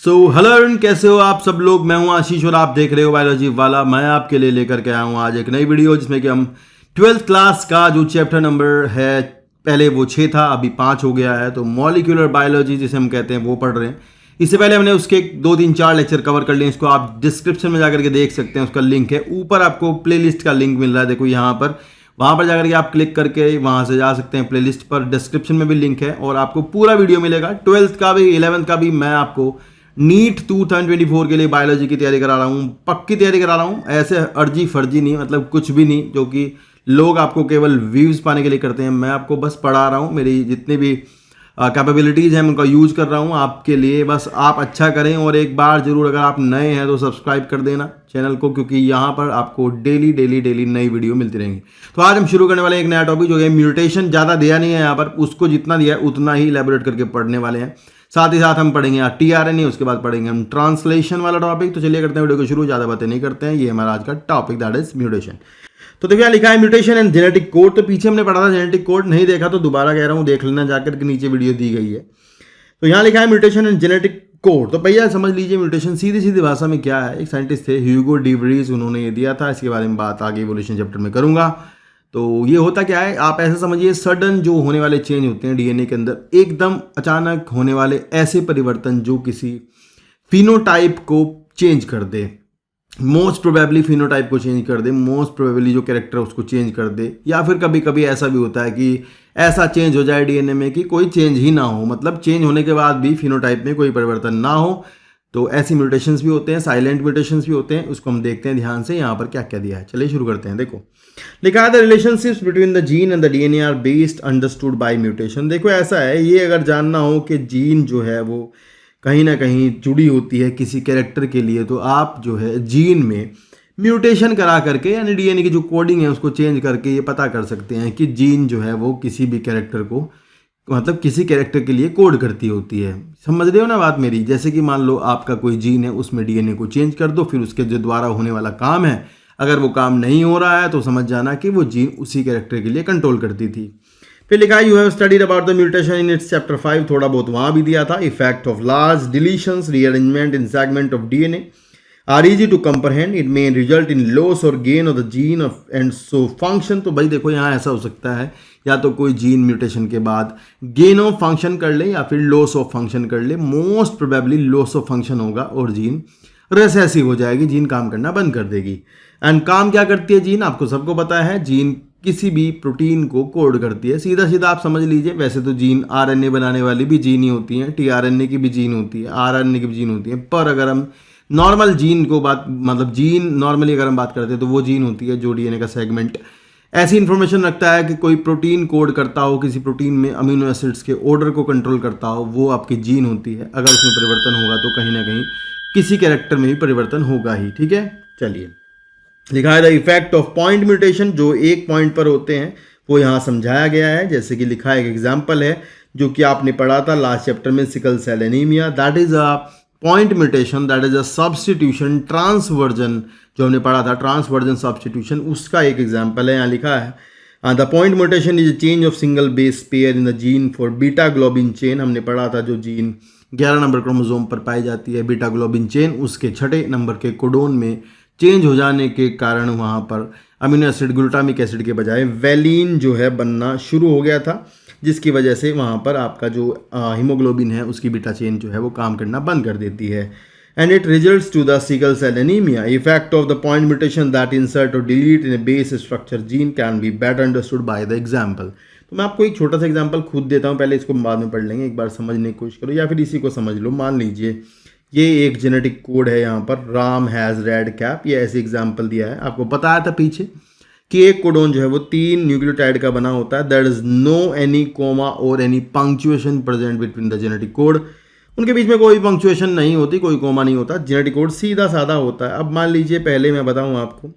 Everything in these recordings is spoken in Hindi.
हेलो एवरीवन, कैसे हो आप सब लोग। मैं हूं आशीष और आप देख रहे हो बायोलॉजी वाला। मैं आपके लिए लेकर के आया हूं आज एक नई वीडियो जिसमें कि हम 12th क्लास का जो चैप्टर नंबर है, पहले वो 6 था, अभी 5 हो गया है, तो मॉलिक्यूलर बायोलॉजी जिसे हम कहते हैं वो पढ़ रहे हैं। इससे पहले हमने उसके 2 3 4 लेक्चर कवर कर लिए। इसको आप डिस्क्रिप्शन में जाकर के देख सकते हैं, उसका लिंक है ऊपर, आपको प्लेलिस्ट का लिंक मिल रहा है, देखो यहाँ पर। वहाँ पर जाकर के आप क्लिक करके वहाँ से जा सकते हैं प्लेलिस्ट पर। डिस्क्रिप्शन में भी लिंक है और आपको पूरा वीडियो मिलेगा। 12th का भी 11th का भी मैं आपको नीट 2024 के लिए बायोलॉजी की तैयारी करा रहा हूँ, पक्की तैयारी करा रहा हूँ, ऐसे अर्जी फर्जी नहीं, मतलब कुछ भी नहीं जो कि लोग आपको केवल व्यूज़ पाने के लिए करते हैं। मैं आपको बस पढ़ा रहा हूँ, मेरी जितनी भी कैपेबिलिटीज़ हैं मैं उनका यूज़ कर रहा हूँ आपके लिए। बस आप अच्छा करें और एक बार ज़रूर अगर आप नए हैं तो सब्सक्राइब कर देना चैनल को, क्योंकि यहाँ पर आपको डेली नई वीडियो मिलती रहेंगी। तो आज हम शुरू करने वाले हैं एक नया टॉपिक जो है म्यूटेशन। ज़्यादा दिया नहीं है यहाँ पर, उसको जितना दिया है उतना ही इलेबोरेट करके पढ़ने वाले हैं। साथ ही साथ हम पढ़ेंगे यहाँ टीआरएनए, उसके बाद पढ़ेंगे हम ट्रांसलेशन वाला टॉपिक। तो चलिए करते हैं वीडियो को शुरू, ज़्यादा बातें नहीं करते हैं। ये हमारा आज का टॉपिक दैट इज म्यूटेशन। तो देखिए यहाँ लिखा है म्यूटेशन एंड जेनेटिक कोड। तो पीछे हमने पढ़ा था जेनेटिक कोड, नहीं देखा तो दोबारा कह रहा हूँ देख लेना जाकर के, नीचे वीडियो दी गई है। तो यहाँ लिखा है म्यूटेशन एंड जेनेटिक कोड। तो भैया समझ लीजिए म्यूटेशन सीधी सीधी भाषा में क्या है। एक साइंटिस्ट थे ह्यूगो डी व्रीज, उन्होंने ये दिया था। इसके बारे में बात आगे इवोल्यूशन चैप्टर में करूंगा। तो ये होता क्या है, आप ऐसे समझिए सडन जो होने वाले चेंज होते हैं डीएनए के अंदर, एकदम अचानक होने वाले ऐसे परिवर्तन जो किसी फिनोटाइप को चेंज कर दे, मोस्ट प्रोबेबली फिनोटाइप को चेंज कर दे, मोस्ट प्रोबेबली जो कैरेक्टर है उसको चेंज कर दे, या फिर कभी कभी ऐसा भी होता है कि ऐसा चेंज हो जाए डीएनए में कि कोई चेंज ही ना हो, मतलब चेंज होने के बाद भी फिनोटाइप में कोई परिवर्तन ना हो। तो ऐसी म्यूटेशंस भी होते हैं, साइलेंट म्यूटेशंस भी होते हैं। उसको हम देखते हैं ध्यान से यहाँ पर क्या क्या दिया है। चलिए शुरू करते हैं। देखो लिखा है the relationships between the gene and the DNA are based understood by mutation. देखो ऐसा है, ये अगर जानना हो कि जीन जो है वो कहीं ना कहीं जुड़ी होती है किसी कैरेक्टर के लिए, तो आप जो है जीन में म्यूटेशन करा करके, यानी डीएनए की जो कोडिंग है उसको चेंज करके ये पता कर सकते हैं कि जीन जो है वो किसी भी कैरेक्टर को, मतलब किसी कैरेक्टर के लिए कोड करती होती है। समझ रहे हो ना बात मेरी। जैसे कि मान लो आपका कोई जीन है, उसमें डीएनए को चेंज कर दो, फिर उसके जो द्वारा होने वाला काम है अगर वो काम नहीं हो रहा है तो समझ जाना कि वो जीन उसी कैरेक्टर के लिए कंट्रोल करती थी। फिर लिखा है you have studied about the mutation in its chapter 5, थोड़ा बहुत वहाँ भी दिया था। Effect of large deletions rearrangement in segment of DNA are easy to comprehend, it may result in loss और gain of the gene of and so function. तो भाई देखो यहाँ ऐसा हो सकता है, या तो कोई जीन म्यूटेशन के बाद गेन ऑफ फंक्शन कर ले या फिर लॉस ऑफ फंक्शन कर ले। Most probably loss of function होगा और जीन रेसेसिव हो जाएगी, जीन काम करना बंद कर देगी। एंड काम क्या करती है जीन, आपको सबको पता है, जीन किसी भी प्रोटीन को कोड करती है। सीधा सीधा आप समझ लीजिए। वैसे तो जीन आरएनए बनाने वाली भी जीन ही होती है, टीआरएनए की भी जीन होती है, आरएनए की भी जीन होती है। पर अगर हम नॉर्मल जीन को बात, मतलब जीन नॉर्मली अगर हम बात करते हैं तो वो जीन होती है जो डीएनए का सेगमेंट ऐसी इंफॉर्मेशन रखता है कि कोई प्रोटीन कोड करता हो, किसी प्रोटीन में अमीनो एसिड्स के ऑर्डर को कंट्रोल करता हो, वो आपकी जीन होती है। अगर उसमें परिवर्तन होगा तो कहीं ना कहीं किसी कैरेक्टर में भी परिवर्तन होगा ही। ठीक है, चलिए लिखा है the effect of point mutation, जो एक पॉइंट पर होते हैं वो यहाँ समझाया गया है। जैसे कि लिखा है एक एग्जाम्पल है जो कि आपने पढ़ा था लास्ट चैप्टर में, sickle cell anaemia. That is a point mutation, that is a substitution transversion, जो हमने पढ़ा था ट्रांसवर्जन सब्सटीट्यूशन, उसका एक एग्जाम्पल है। यहाँ लिखा है the point mutation is a change of single base pair in the gene for beta globin chain. हमने पढ़ा था जो जीन 11 नंबर क्रोमोसोम पर पाई जाती है बीटा ग्लोबिन चेन, उसके 6 नंबर के कोडोन में चेंज हो जाने के कारण वहाँ पर अमीनो एसिड ग्लूटामिक एसिड के बजाय वैलीन जो है बनना शुरू हो गया था, जिसकी वजह से वहाँ पर आपका जो हीमोग्लोबिन है उसकी बीटा चेन जो है वो काम करना बंद कर देती है। And it results to the sickle cell anaemia. Effect of the point mutation that insert और delete in a base structure gene can be better understood by the example. तो मैं आपको एक छोटा सा एग्जाम्पल खुद देता हूँ, पहले इसको बाद में पढ़ लेंगे, एक बार समझने की कोशिश करो या फिर इसी को समझ लो। मान लीजिए ये एक जेनेटिक कोड है, यहाँ पर राम हैज़ रेड कैप, ये ऐसे एग्जाम्पल दिया है। आपको बताया था पीछे कि एक कोडोन जो है वो 3 न्यूक्लियोटाइड का बना होता है। That is no any comma और any punctuation present between the genetic code. उनके बीच में कोई पंक्चुएशन नहीं होती, कोई कोमा नहीं होता, जेनेटिक कोड सीधा साधा होता है। अब मान लीजिए, पहले मैं बताऊँ आपको,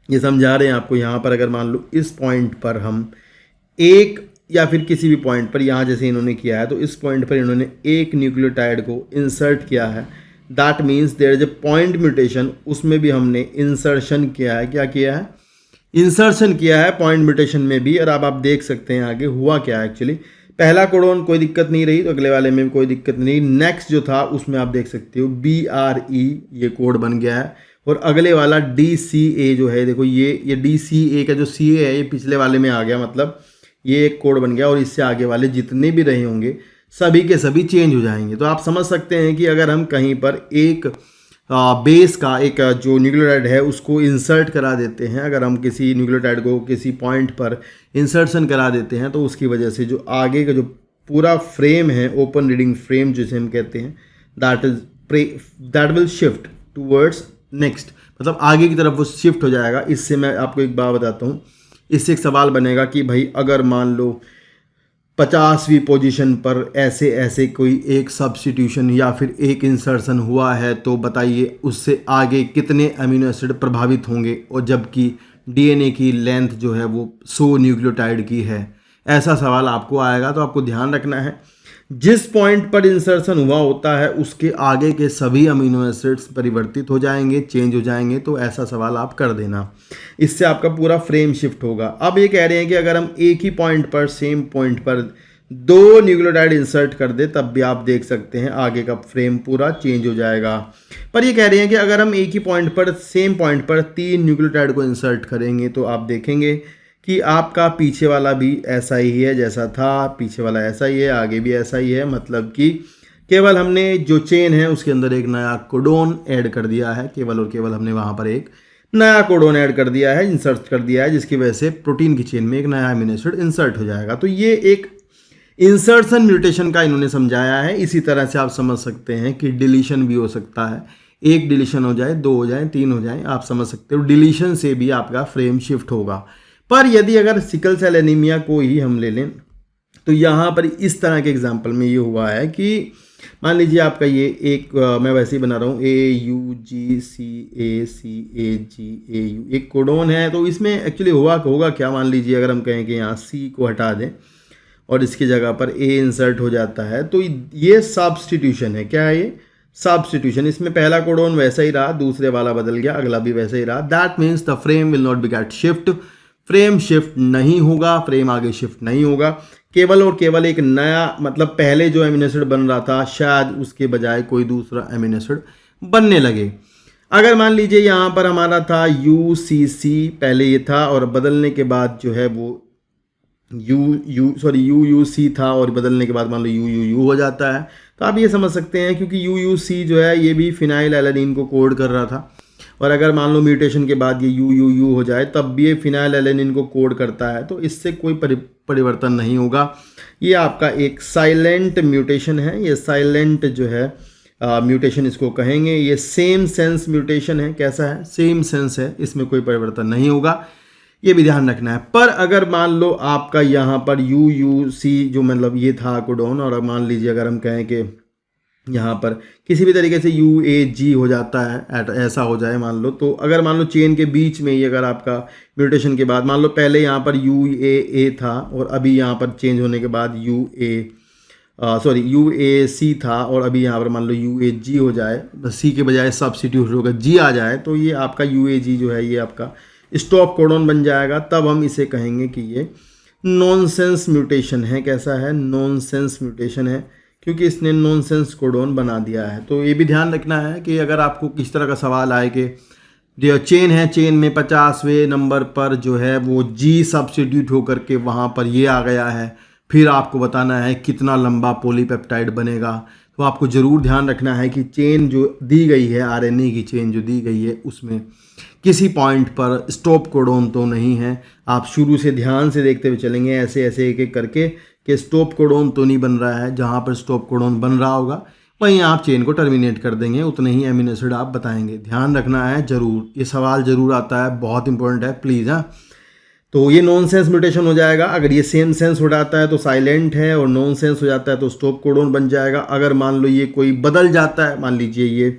ये समझा रहे हैं आपको। यहाँ पर अगर मान लो इस पॉइंट पर हम एक या फिर किसी भी पॉइंट पर, यहाँ जैसे इन्होंने किया है तो इस पॉइंट पर इन्होंने एक न्यूक्लियोटाइड को इंसर्ट किया है। That means there is a point mutation, उसमें भी हमने इंसर्शन किया है। क्या किया है? इंसर्शन किया है पॉइंट म्यूटेशन में भी। और अब आप देख सकते हैं आगे हुआ क्या है एक्चुअली। पहला कोडोन कोई दिक्कत नहीं रही तो अगले वाले में भी कोई दिक्कत नहीं। नेक्स्ट जो था उसमें आप देख सकते हो BRE ये कोड बन गया है, और अगले वाला DCA जो है, देखो ये DCA का जो CA है ये पिछले वाले में आ गया, मतलब ये एक कोड बन गया, और इससे आगे वाले जितने भी रहे होंगे सभी के सभी चेंज हो जाएंगे। तो आप समझ सकते हैं कि अगर हम कहीं पर एक बेस का एक जो न्यूक्लियोटाइड है उसको इंसर्ट करा देते हैं, अगर हम किसी न्यूक्लियोटाइड को किसी पॉइंट पर इंसर्शन करा देते हैं तो उसकी वजह से जो आगे का जो पूरा फ्रेम है, ओपन रीडिंग फ्रेम जिसे हम कहते हैं, that will shift towards next, मतलब आगे की तरफ वो शिफ्ट हो जाएगा। इससे मैं आपको एक बात बताता हूँ, इससे एक सवाल बनेगा कि भाई अगर मान लो 50वीं पोजीशन पर ऐसे ऐसे कोई एक सब्स्टिट्यूशन या फिर एक इंसर्शन हुआ है तो बताइए उससे आगे कितने अमीनो एसिड प्रभावित होंगे, और जबकि DNA की लेंथ जो है वो 100 न्यूक्लियोटाइड की है। ऐसा सवाल आपको आएगा, तो आपको ध्यान रखना है जिस पॉइंट पर इंसर्शन हुआ होता है उसके आगे के सभी अमीनो एसिड्स परिवर्तित हो जाएंगे, चेंज हो जाएंगे। तो ऐसा सवाल आप कर देना, इससे आपका पूरा फ्रेम शिफ्ट होगा। अब ये कह रहे हैं कि अगर हम एक ही पॉइंट पर, सेम पॉइंट पर 2 न्यूक्लियोटाइड इंसर्ट कर दे तब भी आप देख सकते हैं आगे का फ्रेम पूरा चेंज हो जाएगा। पर ये कह रहे हैं कि अगर हम एक ही पॉइंट पर, सेम पॉइंट पर 3 न्यूक्लियोटाइड को इंसर्ट करेंगे तो आप देखेंगे कि आपका पीछे वाला भी ऐसा ही है जैसा था, पीछे वाला ऐसा ही है, आगे भी ऐसा ही है। मतलब कि केवल हमने जो चेन है उसके अंदर एक नया कोडोन ऐड कर दिया है, केवल और केवल हमने वहाँ पर एक नया कोडोन ऐड कर दिया है, इंसर्ट कर दिया है, जिसकी वजह से प्रोटीन की चेन में एक नया अमीनो एसिड इंसर्ट हो जाएगा। तो ये एक इंसर्शन म्यूटेशन का इन्होंने समझाया है। इसी तरह से आप समझ सकते हैं कि डिलीशन भी हो सकता है, एक डिलीशन हो जाए, 2 हो जाए, 3 हो जाए, आप समझ सकते हो डिलीशन से भी आपका फ्रेम शिफ्ट होगा। पर यदि अगर सिकल सेल एनीमिया को ही हम ले लें तो यहाँ पर इस तरह के एग्जाम्पल में ये हुआ है कि मान लीजिए आपका ये एक मैं वैसे ही बना रहा हूँ AUGCACAGAU एक कोडोन है। तो इसमें एक्चुअली होगा क्या, मान लीजिए अगर हम कहें कि यहाँ C को हटा दें और इसकी जगह पर A इंसर्ट हो जाता है तो ये सब्स्टिट्यूशन है। क्या है ये? सब्स्टिट्यूशन। इसमें पहला कोडोन वैसा ही रहा, दूसरे वाला बदल गया, अगला भी वैसा ही रहा। That means the frame will not be get shift, frame shift नहीं होगा, फ्रेम आगे शिफ्ट नहीं होगा। केवल और केवल एक नया, मतलब पहले जो एमिनो एसिड बन रहा था शायद उसके बजाय कोई दूसरा एमिनो एसिड बनने लगे। अगर मान लीजिए यहाँ पर हमारा था UCC, पहले ये था और बदलने के बाद जो है वो UUC था और बदलने के बाद मान लो UUU हो जाता है। तो आप ये समझ सकते हैं क्योंकि UUC जो है ये भी फिनाइल एलानिन को कोड कर रहा था, और अगर मान लो म्यूटेशन के बाद ये UUU हो जाए तब भी ये फिनाइल एलानिन को कोड करता है, तो इससे कोई परिवर्तन नहीं होगा। ये आपका एक साइलेंट म्यूटेशन है, ये साइलेंट जो है म्यूटेशन इसको कहेंगे। ये सेम सेंस म्यूटेशन है। कैसा है? सेम सेंस है, इसमें कोई परिवर्तन नहीं होगा, ये भी ध्यान रखना है। पर अगर मान लो आपका यहाँ पर UUC जो मतलब ये था कोडोन, और मान लीजिए अगर हम कहें कि यहाँ पर किसी भी तरीके से UAG हो जाता है, ऐसा हो जाए मान लो, तो अगर मान लो चेन के बीच में ही अगर आपका म्यूटेशन के बाद मान लो पहले यहाँ पर UAA था और अभी यहाँ पर चेंज होने के बाद UAC था और अभी यहाँ पर मान लो UAG हो जाए, C के बजाय सब्स्टिट्यूट होगा G आ जाए, तो ये आपका UAG जो है ये आपका स्टॉप कोडोन बन जाएगा। तब हम इसे कहेंगे कि ये नॉनसेंस म्यूटेशन है। कैसा है? नॉनसेंस म्यूटेशन है, क्योंकि इसने नॉनसेंस कोडोन बना दिया है। तो ये भी ध्यान रखना है कि अगर आपको किस तरह का सवाल आए कि जो चेन है, चेन में 50वें नंबर पर जो है वो G सब्स्टिट्यूट होकर के वहाँ पर ये आ गया है, फिर आपको बताना है कितना लंबा पॉलीपेप्टाइड बनेगा। तो आपको ज़रूर ध्यान रखना है कि चेन जो दी गई है, RNA की चेन जो दी गई है, उसमें किसी पॉइंट पर स्टॉप कोडोन तो नहीं है। आप शुरू से ध्यान से देखते हुए चलेंगे ऐसे ऐसे एक एक करके कि स्टॉप कोडोन तो नहीं बन रहा है। जहाँ पर स्टॉप कोडोन बन रहा होगा वहीं आप चेन को टर्मिनेट कर देंगे, उतने ही एमिनो एसिड आप बताएंगे। ध्यान रखना है ज़रूर, ये सवाल ज़रूर आता है, बहुत इंपॉर्टेंट है, प्लीज़। हाँ, तो ये नॉन सेंस म्यूटेशन हो जाएगा। अगर ये सेम सेंस हो जाता है तो साइलेंट है, और नॉन सेंस हो जाता है तो स्टॉप कोडोन बन जाएगा। अगर मान लो ये कोई बदल जाता है, मान लीजिए ये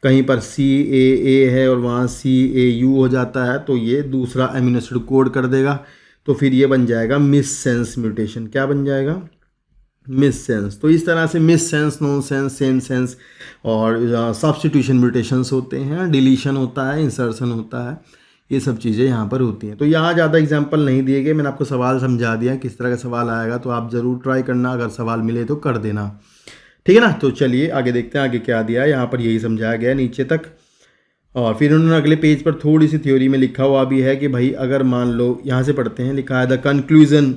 कहीं पर CAA है और वहाँ CAU हो जाता है, तो ये दूसरा एमिनो एसिड कोड कर देगा, तो फिर ये बन जाएगा मिस सेंस म्यूटेशन। क्या बन जाएगा? Miss sense. तो इस तरह से miss sense, non sense, same sense और सब्स्टिट्यूशन म्यूटेशंस होते हैं, डिलीशन होता है, इंसर्शन होता है। ये सब चीज़ें यहाँ पर होती हैं। तो यहाँ ज़्यादा एग्जाम्पल नहीं दिए गए, मैंने आपको सवाल समझा दिया किस तरह का सवाल आएगा, तो आप ज़रूर ट्राई करना, अगर सवाल मिले तो कर देना, ठीक है ना। तो चलिए आगे देखते हैं आगे क्या दिया है। यहाँ पर यही समझाया गया है नीचे तक, और फिर उन्होंने अगले पेज पर थोड़ी सी थ्योरी में लिखा हुआ भी है कि भाई अगर मान लो, यहाँ से पढ़ते हैं, लिखा है the conclusion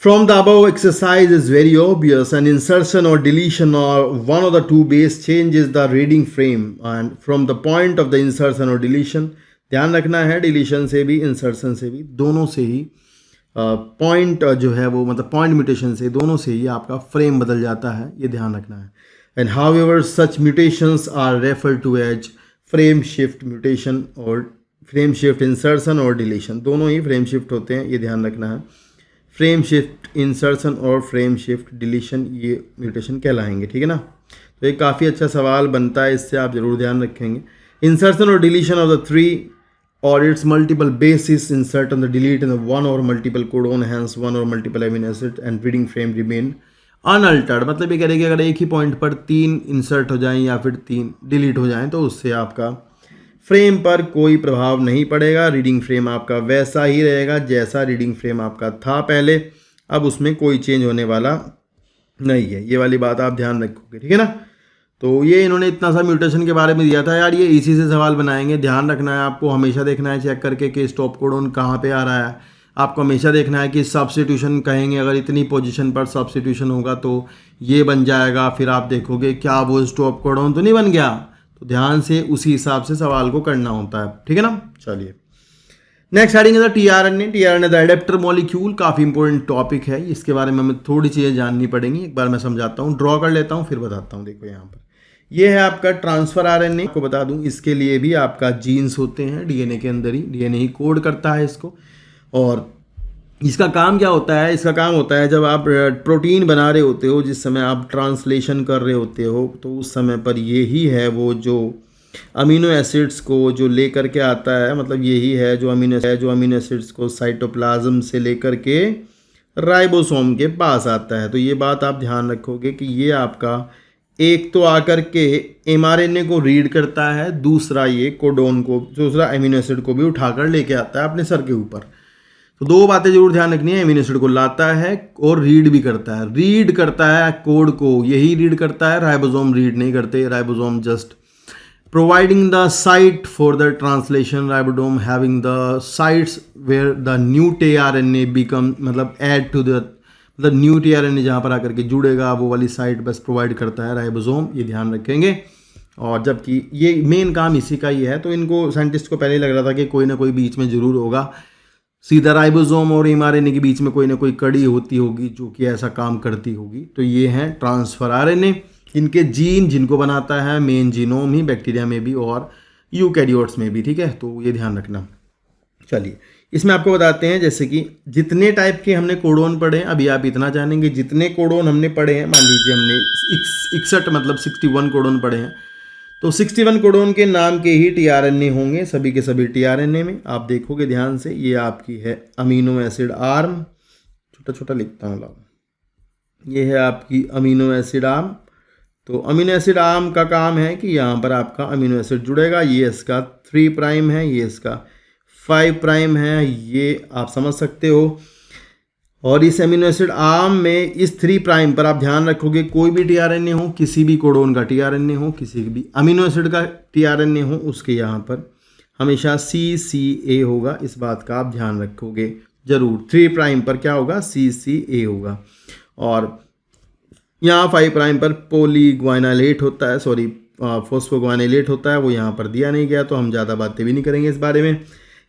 from the above exercise is very obvious. An insertion or deletion or one of the two base changes the reading frame, and from the point of the insertion or deletion, ध्यान रखना है डिलीशन से भी इंसर्शन से भी दोनों से ही पॉइंट जो है वो मतलब पॉइंट म्यूटेशन से दोनों से ही आपका फ्रेम बदल जाता है, ये ध्यान रखना है। And however such mutations are refer to as frame shift mutation और फ्रेम शिफ्ट इंसर्शन और डिलीशन, दोनों ही फ्रेम शिफ्ट होते हैं, ये ध्यान रखना है। फ्रेम शिफ्ट इंसर्शन और फ्रेम शिफ्ट डिलीशन ये म्यूटेशन कहलाएंगे, ठीक है ना। तो ये काफ़ी अच्छा सवाल बनता है, इससे आप ज़रूर ध्यान रखेंगे। इंसर्शन और डिलीशन ऑफ द थ्री और it's multiple basis insert on the delete in one और मल्टीपल कोडोन हैंस वन और multiple amino acid and reading frame remain unaltered. मतलब ये कह रहे कि अगर एक ही पॉइंट पर 3 इंसर्ट हो जाएं या फिर 3 डिलीट हो जाएं तो उससे आपका फ्रेम पर कोई प्रभाव नहीं पड़ेगा, रीडिंग फ्रेम आपका वैसा ही रहेगा जैसा रीडिंग फ्रेम आपका था पहले, अब उसमें कोई चेंज होने वाला नहीं है। ये वाली बात आप ध्यान रखोगे, ठीक है ना। तो ये इन्होंने इतना सा म्यूटेशन के बारे में दिया था यार, ये इसी से सवाल बनाएंगे, ध्यान रखना है आपको, हमेशा देखना है चेक करके कि स्टॉप कोडोन कहाँ पे आ रहा है। आपको हमेशा देखना है कि सब्स्टिट्यूशन कहेंगे, अगर इतनी पोजीशन पर सब्स्टिट्यूशन होगा तो ये बन जाएगा, फिर आप देखोगे क्या वो स्टॉप कोडोन तो नहीं बन गया, तो ध्यान से उसी हिसाब से सवाल को करना होता है, ठीक है ना। चलिए नेक्स्ट हेडिंग है tRNA. TRNA the adapter molecule, काफ़ी इंपॉर्टेंट टॉपिक है, इसके बारे में हमें थोड़ी चीज़ें जाननी पड़ेंगी। एक बार मैं समझाता हूँ, ड्रॉ कर लेता हूँ फिर बताता हूँ। देखो यहाँ पर ये है आपका ट्रांसफर आरएनए, आपको बता दूँ इसके लिए भी आपका जीन्स होते हैं डीएनए के अंदर ही, डीएनए ही कोड करता है इसको। और इसका काम क्या होता है, इसका काम होता है जब आप प्रोटीन बना रहे होते हो, जिस समय आप ट्रांसलेशन कर रहे होते हो, तो उस समय पर यही है वो जो अमीनो एसिड्स को जो लेकर के आता है, मतलब यही है जो अमीनो एसिड्स को साइटोप्लाज्म से लेकर के राइबोसोम के पास आता है। तो ये बात आप ध्यान रखोगे कि ये आपका एक तो आकर के एमआरएनए को रीड करता है, दूसरा ये कोडोन को, दूसरा अमीनो एसिड को भी उठाकर लेके आता है अपने सर के ऊपर। तो दो बातें जरूर ध्यान रखनी है, अमीनो एसिड को लाता है और रीड भी करता है। रीड करता है कोड को, यही रीड करता है, राइबोसोम रीड नहीं करते। Ribosome just providing the site for the translation, ribosome having the sites where the new tRNA become, मतलब ऐड टू द, मतलब न्यू टीआरएनए जहाँ पर आकर के जुड़ेगा वो वाली साइट बस प्रोवाइड करता है राइबोसोम, ये ध्यान रखेंगे। और जबकि ये मेन काम इसी का ही है, तो इनको साइंटिस्ट को पहले लग रहा था कि कोई ना कोई बीच में जरूर होगा, सीधा राइबोसोम और एमआरएनए के बीच में कोई ना कोई कड़ी होती होगी जो कि ऐसा काम करती होगी। तो ये हैं ट्रांसफर आरएनए, इनके जीन जिनको बनाता है मेन जीनोम ही, बैक्टीरिया में भी और यूकैरियोट्स में भी, ठीक है। तो ये ध्यान रखना। चलिए इसमें आपको बताते हैं, जैसे कि जितने टाइप के हमने कोडोन पढ़े हैं, अभी आप इतना जानेंगे जितने कोडोन हमने पढ़े हैं, मान लीजिए हमने 61 मतलब 61 कोडोन पढ़े हैं, तो 61 कोडोन के नाम के ही टीआरएनए होंगे, सभी के सभी टीआरएनए में। आप देखोगे ध्यान से, ये आपकी है अमीनो एसिड आर्म, छोटा छोटा लिखता हूँ, ये है आपकी अमीनो एसिड आर्म। तो अमीनो एसिड आर्म का काम है कि यहाँ पर आपका अमीनो एसिड जुड़ेगा, ये इसका 3 प्राइम है, ये इसका 5 प्राइम है, ये आप समझ सकते हो। और इस अमीनो एसिड आर्म में इस 3 प्राइम पर आप ध्यान रखोगे, कोई भी टीआरएनए हो, किसी भी कोडोन का टीआरएनए हो, किसी भी अमीनो एसिड का टीआरएनए हो, उसके यहाँ पर हमेशा CCA होगा, इस बात का आप ध्यान रखोगे जरूर। 3 प्राइम पर क्या होगा, CCA होगा। और यहाँ 5 प्राइम पर पॉलीग्वाइनाइलेट होता है, सॉरी फॉस्फोग्वाइनाइलेट होता है, वो यहाँ पर दिया नहीं गया, तो हम ज़्यादा बातें भी नहीं करेंगे इस बारे में।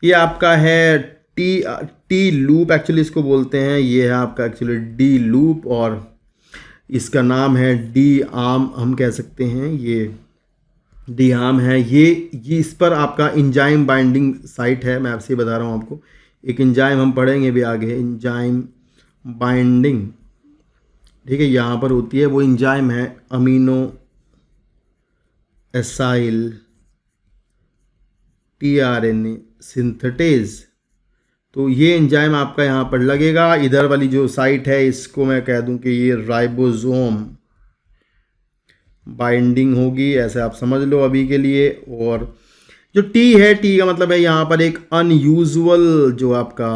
ये आपका है टी लूप एक्चुअली इसको बोलते हैं, ये है आपका एक्चुअली डी लूप, और इसका नाम है डी आर्म हम कह सकते हैं, ये डी आर्म है। ये इस पर आपका इंजाइम बाइंडिंग साइट है, मैं आपसे बता रहा हूँ आपको। एक इंजाइम हम पढ़ेंगे भी आगे, इंजाइम बाइंडिंग, ठीक है, यहाँ पर होती है। वो इंजाइम है अमीनो एसाइल टीआरएनए सिंथेटेज। तो ये एंजाइम आपका यहाँ पर लगेगा। इधर वाली जो साइट है इसको मैं कह दूं कि ये राइबोसोम बाइंडिंग होगी, ऐसे आप समझ लो अभी के लिए। और जो टी है, टी का मतलब है यहाँ पर एक अनयूजुअल, जो आपका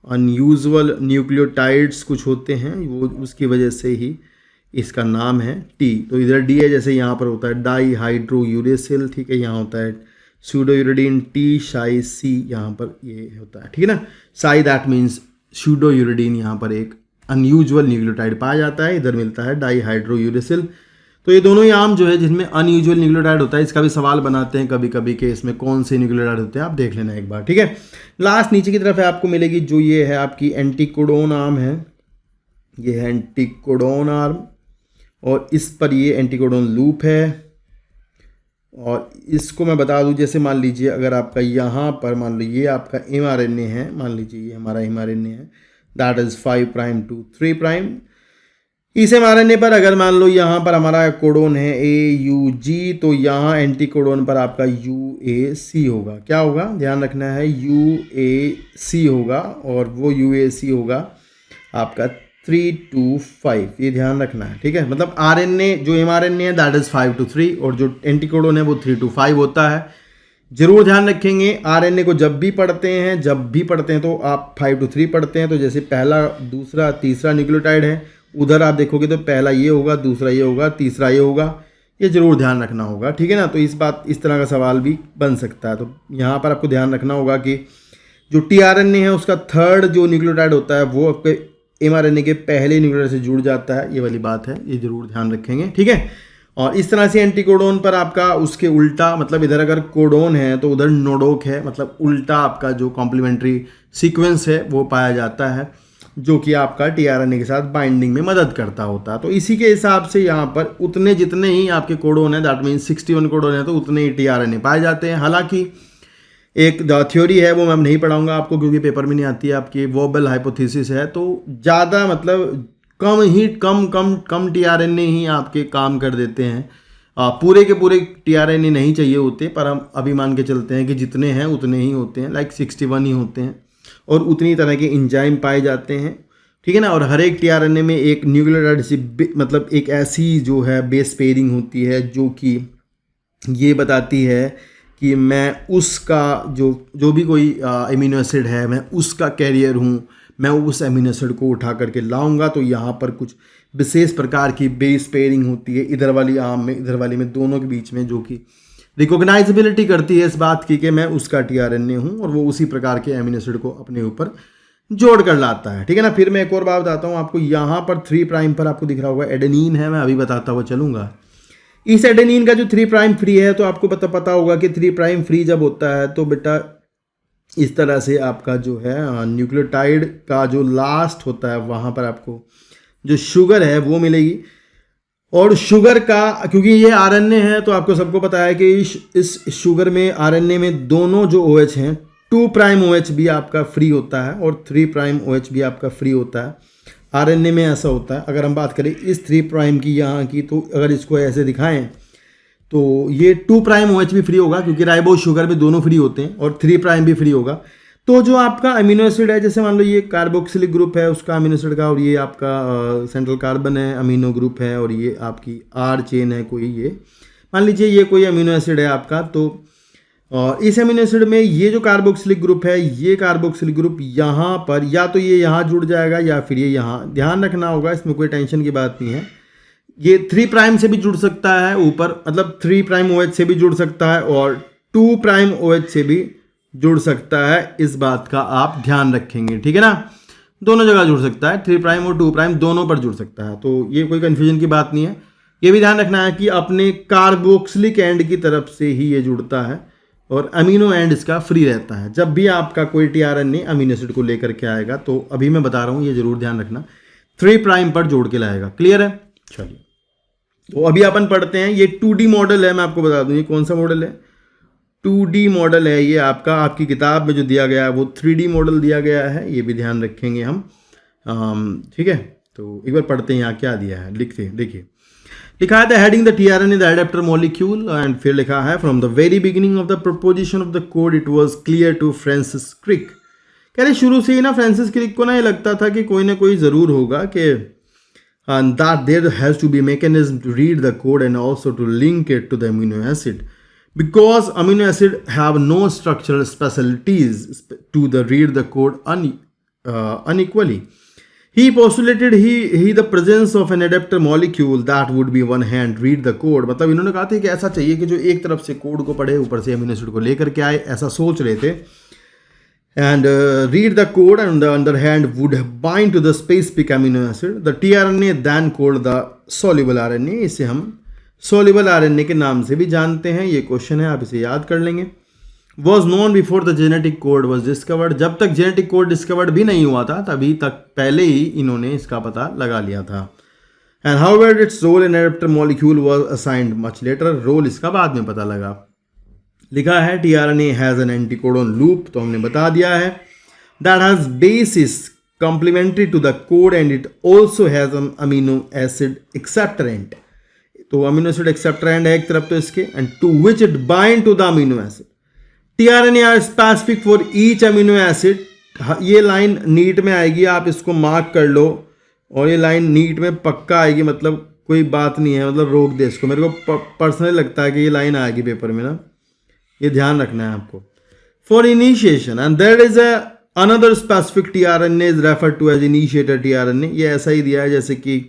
अनयूजुअल न्यूक्लियोटाइड्स कुछ होते हैं, वो उसकी वजह से ही इसका नाम है टी। तो इधर डी है, जैसे यहाँ पर होता है डाई हाइड्रो यूरेसिल, ठीक है, यहाँ होता है सूडोयूरिडीन टी शाई सी, यहाँ पर ये होता है, ठीक है ना, साई दैट मीन्स सूडोयूरिडीन, यहाँ पर एक अनयूजुअल न्यूक्लियोटाइड पाया जाता है, इधर मिलता है डाई हाइड्रो यूरेसिल। तो ये दोनों ही आम जो है जिसमें अनयूजुअल न्यूक्लियोटाइड होता है, इसका भी सवाल बनाते हैं कभी कभी कि इसमें कौन से न्यूक्लियोटाइड होते हैं, आप देख लेना एक बार, ठीक है। लास्ट नीचे की तरफ है आपको मिलेगी जो ये है आपकी एंटीकोडोन आर्म है, ये है एंटीकोडोन आर्म, और इस पर ये एंटीकोडोन लूप है। और इसको मैं बता दूं, जैसे मान लीजिए अगर आपका यहाँ पर मान लो ये आपका mRNA है, मान लीजिए ये हमारा mRNA है, that is 5 prime to 3 prime. इस mRNA पर अगर मान लो यहाँ पर हमारा कोडोन है AUG, तो यहाँ एंटी कोडोन पर आपका UAC होगा। क्या होगा, ध्यान रखना है, UAC होगा, और वो UAC होगा आपका 3 to 5, ये ध्यान रखना है, ठीक है। मतलब RNA जो mRNA है दैट इज़ 5 to 3, और जो एंटीकोडोन है वो 3 to 5 होता है। जरूर ध्यान रखेंगे, RNA को जब भी पढ़ते हैं तो आप 5 to 3 पढ़ते हैं, तो जैसे पहला, दूसरा, तीसरा न्यूक्लियोटाइड है, उधर आप देखोगे तो पहला ये होगा, दूसरा ये होगा, तीसरा ये होगा, ये जरूर ध्यान रखना होगा, ठीक है ना। तो इस तरह का सवाल भी बन सकता है। तो यहाँ पर आपको ध्यान रखना होगा कि जो tRNA है उसका थर्ड जो न्यूक्लियोटाइड होता है वो आपके mRNA के पहले न्यूक्लियोटाइड से जुड़ जाता है, ये वाली बात है, ये जरूर ध्यान रखेंगे, ठीक है। और इस तरह से एंटीकोडोन पर आपका उसके उल्टा, मतलब इधर अगर कोडोन है तो उधर नोडोक है, मतलब उल्टा आपका जो कॉम्प्लीमेंट्री सीक्वेंस है वो पाया जाता है, जो कि आपका tRNA के साथ बाइंडिंग में मदद करता होता है। तो इसी के हिसाब से यहाँ पर उतने जितने ही आपके कोडोन है, दैट मीन्स 61 कोडोन है, तो उतने ही tRNA पाए जाते हैं। हालांकि एक थ्योरी है वो मैं नहीं पढ़ाऊंगा आपको, क्योंकि पेपर में नहीं आती है, आपकी वोबल हाइपोथेसिस है, तो ज़्यादा मतलब कम tRNA ही आपके काम कर देते हैं। पूरे के पूरे tRNA नहीं चाहिए होते, पर हम अभी मान के चलते हैं कि जितने हैं उतने ही होते हैं, लाइक 61 ही होते हैं, और उतनी तरह के इंजाइम पाए जाते हैं, ठीक है ना। और हर एक tRNA में एक न्यूक्लियोटाइड से मतलब एक ऐसी जो है बेस पेयरिंग होती है जो कि ये बताती है कि मैं उसका जो भी कोई एमिनो एसिड है, मैं उसका कैरियर हूँ, मैं उस एमिनो एसिड को उठा करके लाऊंगा। तो यहाँ पर कुछ विशेष प्रकार की बेस पेयरिंग होती है इधर वाली आर्म में, इधर वाली में, दोनों के बीच में, जो कि रिकॉग्नाइजेबिलिटी करती है इस बात की कि मैं उसका tRNA हूँ, और वो उसी प्रकार के एमिनो एसिड को अपने ऊपर जोड़ कर लाता है, ठीक है ना। फिर मैं एक और बात बताता हूँ आपको, यहाँ पर 3 प्राइम पर आपको दिख रहा होगा एडेनिन है, मैं अभी बताता हुआ चलूँगा। इस एडेनिन का जो 3 प्राइम फ्री है, तो आपको पता होगा कि 3 प्राइम फ्री जब होता है तो बेटा इस तरह से आपका जो है न्यूक्लियोटाइड का जो लास्ट होता है वहाँ पर आपको जो शुगर है वो मिलेगी। और शुगर का, क्योंकि ये RNA है, तो आपको सबको पता है कि इस शुगर में, RNA में दोनों जो OH हैं, 2 प्राइम OH भी आपका फ्री होता है और 3 प्राइम OH भी आपका फ्री होता है। RNA में ऐसा होता है। अगर हम बात करें इस 3 प्राइम की यहाँ की, तो अगर इसको ऐसे दिखाएं तो ये 2 प्राइम OH भी फ्री होगा, क्योंकि राइबोज शुगर में दोनों फ्री होते हैं, और 3 प्राइम भी फ्री होगा। तो जो आपका अमीनो एसिड है, जैसे मान लो ये कार्बोक्सिलिक ग्रुप है उसका अमीनो एसिड का, और ये आपका सेंट्रल कार्बन है अमीनो ग्रुप है, और ये आपकी R चेन है कोई, ये मान लीजिए ये कोई अमीनो एसिड है आपका। तो इस अमीनो एसिड में ये जो कार्बोक्सिलिक ग्रुप है, ये कार्बोक्सिलिक ग्रुप यहाँ पर या तो ये यहाँ जुड़ जाएगा या फिर ये यहाँ, ध्यान रखना होगा, इसमें कोई टेंशन की बात नहीं है। ये 3 प्राइम से भी जुड़ सकता है ऊपर, मतलब 3 प्राइम OH से भी जुड़ सकता है, और 2 प्राइम OH से भी जुड़ सकता है। इस बात का आप ध्यान रखेंगे, ठीक है ना। दोनों जगह जुड़ सकता है, 3 प्राइम और 2 प्राइम दोनों पर जुड़ सकता है, तो ये कोई कन्फ्यूजन की बात नहीं है। ये भी ध्यान रखना है कि अपने कार्बोक्सिलिक एंड की तरफ से ही ये जुड़ता है, और अमीनो एंड इसका फ्री रहता है। जब भी आपका कोई tRNA अमीनो एसिड को लेकर के आएगा, तो अभी मैं बता रहा हूँ, ये जरूर ध्यान रखना, 3 प्राइम पर जोड़ के लाएगा। क्लियर है? चलिए, तो अभी अपन पढ़ते हैं। ये 2D मॉडल है, मैं आपको बता दूं ये कौन सा मॉडल है, 2D मॉडल है ये आपका। आपकी किताब में जो दिया गया है वो 3D मॉडल दिया गया है, ये भी ध्यान रखेंगे हम, ठीक है। तो एक बार पढ़ते हैं यहाँ क्या दिया है, लिखते हैं, देखिए लिखा है the heading the tRNA the adapter molecule, and फिर लिखा है from the very beginning of the proposition of the code it was clear to Francis Crick. कह रहे शुरू से ही ना फ्रांसिस क्रिक को ना ये लगता था कि कोई ना कोई ज़रूर होगा कि that there has to be mechanism to read the code and also to link it to the amino acid, Because amino acid have no structural specialties to read the code unequally. He postulated the presence of an adapter molecule that would be one hand read the code. मतलब इन्होंने कहा था कि ऐसा चाहिए कि जो एक तरफ से कोड को पढ़े, ऊपर से अमीनो एसिड को लेकर के आए, ऐसा सोच रहे थे. And read the code, and on the other hand would bind to the specific amino acid. The tRNA then called the soluble RNA. इसे हम soluble RNA के नाम से भी जानते हैं. ये क्वेश्चन है, आप इसे याद कर लेंगे. Was known before the genetic code was discovered. जब तक जेनेटिक कोड डिस्कवर्ड भी नहीं हुआ था, तभी तक पहले ही इन्होंने इसका पता लगा लिया था. And however its role in adapter molecule was assigned much later. Role इसका बाद में पता लगा. लिखा है tRNA has an anticodon loop, तो हमने बता दिया है. That has bases complementary to the code and it also has an amino acid acceptorant. तो अमीनो एसिड एक्सेप्टरेंट है एक तरफ तो इसके, and to which it bind to the amino acid. tRNA are specific for each amino acid. ये लाइन नीट में आएगी, आप इसको मार्क कर लो, और ये लाइन नीट में पक्का आएगी, मतलब कोई बात नहीं है, मतलब रोक दे इसको. मेरे को पर्सनली लगता है कि ये लाइन आएगी पेपर में ना, ये ध्यान रखना है आपको. For initiation and there is another specific tRNA is referred to as initiator tRNA. ये ऐसा ही दिया है जैसे कि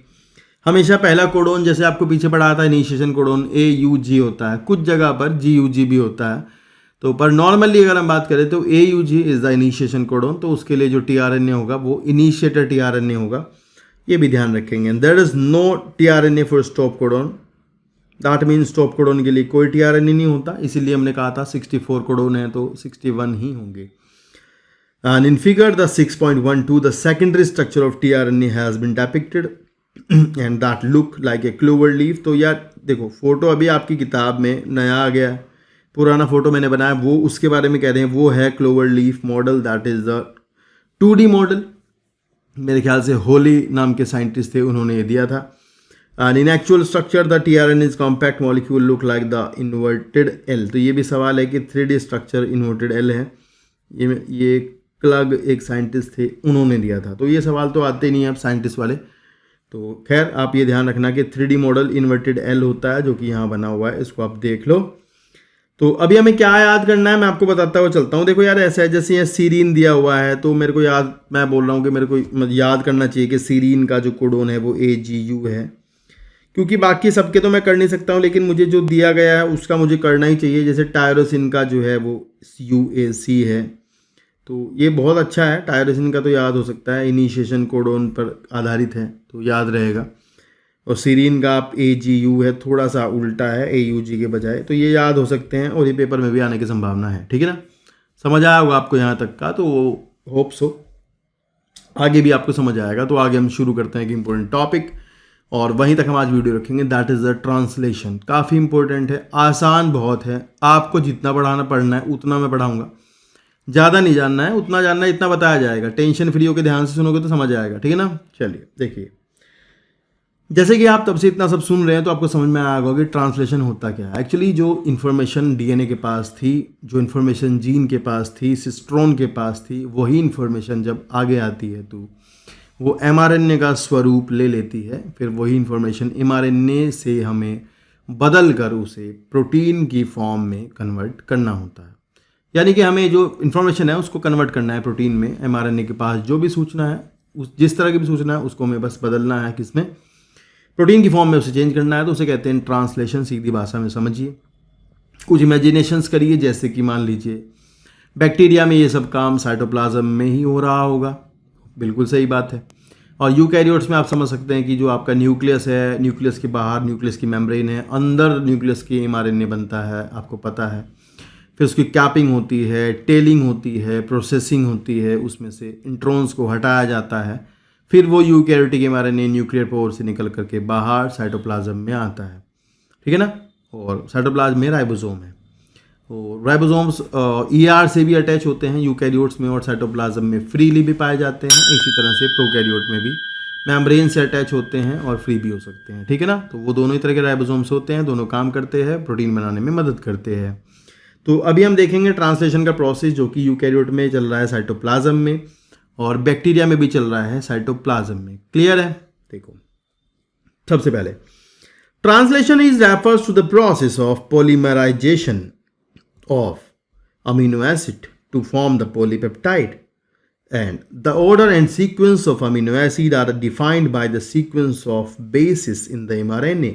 हमेशा पहला कोडोन, जैसे आपको पीछे पढ़ा था इनिशिएशन कोडोन AUG होता है, कुछ जगह पर GUG भी होता है. तो पर नॉर्मली अगर हम बात करें तो AUG is the initiation codon, तो उसके लिए जो tRNA होगा वो इनिशिएटर tRNA होगा. ये भी ध्यान रखेंगे. There is no tRNA for stop codon. That mean stop codon के लिए कोई tRNA नहीं होता, इसीलिए हमने कहा था 64 कोडोन है तो 61 ही होंगे. And in figure the 6.12 the secondary structure of tRNA has been depicted and that look like a clover leaf. तो यार देखो फोटो अभी आपकी किताब में नया आ गया, पुराना फोटो मैंने बनाया वो उसके बारे में कह रहे हैं, वो है clover leaf model. That is the 2D model. मेरे ख्याल से होली नाम के साइंटिस्ट थे, उन्होंने ये दिया था. And in actual structure the tRNA is compact molecule look like the inverted L. तो ये भी सवाल है कि 3D स्ट्रक्चर इन्वर्टेड L है. ये क्लग एक साइंटिस्ट थे, उन्होंने दिया था. तो ये सवाल तो आते नहीं हैं अब साइंटिस्ट वाले. तो खैर आप ये ध्यान रखना कि 3D मॉडल इन्वर्टेड L होता है, जो कि यहाँ बना हुआ है, इसको आप देख लो. तो अभी हमें क्या याद करना है मैं आपको बताता हुआ चलता हूँ. देखो यार ऐसा है जैसे यहाँ सीरीन दिया हुआ है, तो मेरे को याद, मैं बोल रहा हूँ कि मेरे को याद करना चाहिए कि सीरीन का जो कोडोन है वो AGU है, क्योंकि बाकी सबके तो मैं कर नहीं सकता हूँ, लेकिन मुझे जो दिया गया है उसका मुझे करना ही चाहिए. जैसे टायरोसिन का जो है वो UAC है, तो ये बहुत अच्छा है. टायरोसिन का तो याद हो सकता है, इनिशिएशन कोडोन पर आधारित है तो याद रहेगा. और सीरीन का आप AGU है, थोड़ा सा उल्टा है AUG के बजाय, तो ये याद हो सकते हैं और ये पेपर में भी आने की संभावना है. ठीक है ना, समझ आया होगा आपको यहाँ तक का, तो होप सो आगे भी आपको समझ आएगा. तो आगे हम शुरू करते हैं एक इम्पोर्टेंट टॉपिक, और वहीं तक हम आज वीडियो रखेंगे. That is the translation. काफ़ी इंपॉर्टेंट है, आसान बहुत है. आपको जितना पढ़ना है उतना मैं पढ़ाऊँगा, ज़्यादा नहीं जानना है, उतना जानना है, इतना बताया जाएगा. टेंशन फ्री होकर ध्यान से सुनोगे तो समझ आएगा. ठीक है ना. चलिए देखिए, जैसे कि आप तब से इतना सब सुन रहे हैं तो आपको समझ में आया होगा कि ट्रांसलेशन होता क्या है. एक्चुअली जो इन्फॉर्मेशन DNA के पास थी, जो इन्फॉर्मेशन जीन के पास थी, सिस्ट्रोन के पास थी, वही इन्फॉर्मेशन जब आगे आती है तो वो mRNA का स्वरूप ले लेती है. फिर वही इन्फॉर्मेशन mRNA से हमें बदल कर उसे प्रोटीन की फॉर्म में कन्वर्ट करना होता है. यानी कि हमें जो इन्फॉर्मेशन है उसको कन्वर्ट करना है प्रोटीन में. mRNA के पास जो भी सूचना है, उस जिस तरह की भी सूचना है उसको हमें बस बदलना है, किसमें, प्रोटीन की फॉर्म में उसे चेंज करना है. तो उसे कहते हैं ट्रांसलेशन. सीधी भाषा में समझिए, कुछ इमेजिनेशंस करिए. जैसे कि मान लीजिए बैक्टीरिया में ये सब काम साइटोप्लाज्म में ही हो रहा होगा, बिल्कुल सही बात है. और यूकैरियोट्स में आप समझ सकते हैं कि जो आपका न्यूक्लियस है, न्यूक्लियस के बाहर न्यूक्लियस की मेम्ब्रेन है, अंदर न्यूक्लियस की mRNA बनता है, आपको पता है. फिर उसकी कैपिंग होती है, टेलिंग होती है, प्रोसेसिंग होती है, उसमें से इंट्रॉन्स को हटाया जाता है. फिर वो यूकैरियोटिक mRNA न्यूक्लियर पोर से निकल करके बाहर साइटोप्लाज्म में आता है. ठीक है ना. और साइटोप्लाज्म में राइबोसोम है, और राइबोसोम्स ER से भी अटैच होते हैं यूकैरियोट्स में, और साइटोप्लाज्म में फ्रीली भी पाए जाते हैं. इसी तरह से प्रोकैरियोट में भी मेम्ब्रेन से अटैच होते हैं और फ्री भी हो सकते हैं. ठीक है ना. तो वो दोनों ही तरह के राइबोसोम्स होते हैं, दोनों काम करते हैं, प्रोटीन बनाने में मदद करते हैं. तो अभी हम देखेंगे ट्रांसलेशन का प्रोसेस, जो कि यूकैरियोट में चल रहा है साइटोप्लाज्म में, और बैक्टीरिया में भी चल रहा है साइटोप्लाज्म में. क्लियर है. देखो सबसे पहले Translation is refers to the process of polymerization of amino acid to form the polypeptide, and the order and sequence of amino acid are defined by the sequence of bases in the mRNA.